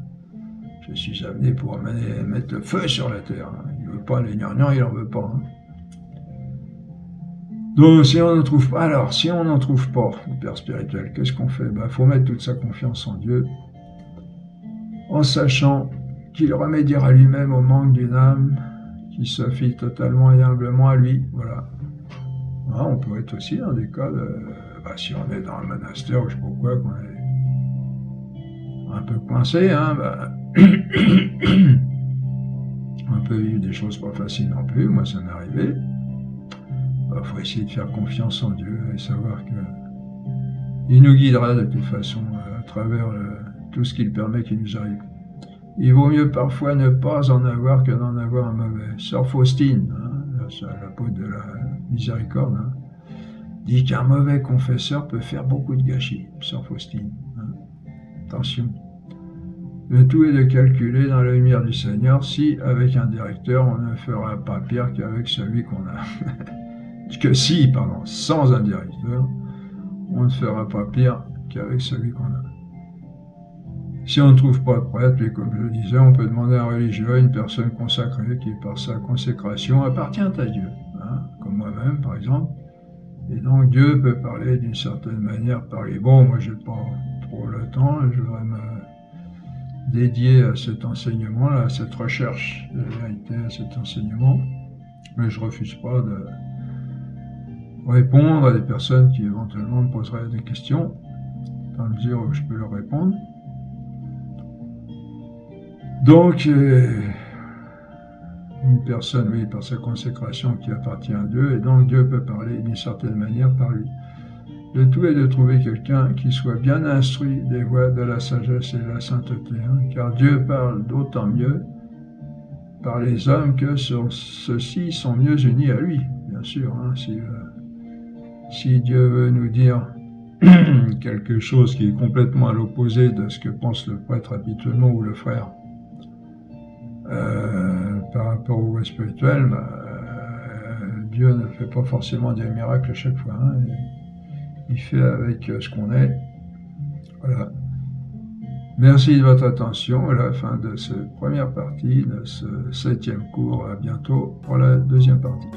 Speaker 1: Je suis amené pour mettre le feu sur la terre, hein. Il ne veut pas les gnangnans, il n'en veut pas, hein. Donc, si on n'en trouve pas, le Père spirituel, qu'est-ce qu'on fait? Ben, faut mettre toute sa confiance en Dieu, en sachant qu'il remédiera lui-même au manque d'une âme qui se fie totalement et humblement à lui. Voilà. Voilà, on peut être aussi dans des cas si on est dans un monastère ou je sais pas quoi, qu'on est un peu coincé, hein, on peut vivre des choses pas faciles non plus, moi ça m'est arrivé. Il faut essayer de faire confiance en Dieu et savoir qu'il nous guidera de toute façon à travers tout ce qu'il permet qu'il nous arrive. Il vaut mieux parfois ne pas en avoir que d'en avoir un mauvais. Sœur Faustine, hein, l'apôtre de la miséricorde, hein, dit qu'un mauvais confesseur peut faire beaucoup de gâchis. Sœur Faustine, hein. Attention. Le tout est de calculer dans la lumière du Seigneur si, avec un directeur, on ne fera pas pire qu'avec celui qu'on a. Sans un directeur, on ne fera pas pire qu'avec celui qu'on a. Si on ne trouve pas de prêtre, et comme je le disais, on peut demander à un religieux, à une personne consacrée qui, par sa consécration, appartient à Dieu, hein, comme moi-même, par exemple. Et donc, Dieu peut parler d'une certaine manière par les bon, moi, j'ai pas trop le temps. Je voudrais me dédier à cet enseignement-là, à cette recherche de la vérité, à cet enseignement. Mais je refuse pas de répondre à des personnes qui éventuellement me poseraient des questions, dans la mesure où je peux leur répondre. Donc, une personne, oui, par sa consécration qui appartient à Dieu, et donc Dieu peut parler d'une certaine manière par lui. Le tout est de trouver quelqu'un qui soit bien instruit des voies de la sagesse et de la sainteté, car Dieu parle d'autant mieux par les hommes que ceux-ci sont mieux unis à lui, bien sûr. Si Dieu veut nous dire quelque chose qui est complètement à l'opposé de ce que pense le prêtre habituellement ou le frère, par rapport aux voies spirituelles, Dieu ne fait pas forcément des miracles à chaque fois. Il fait avec ce qu'on est. Voilà. Merci de votre attention à la fin de cette première partie de ce 7e cours. À bientôt pour la deuxième partie.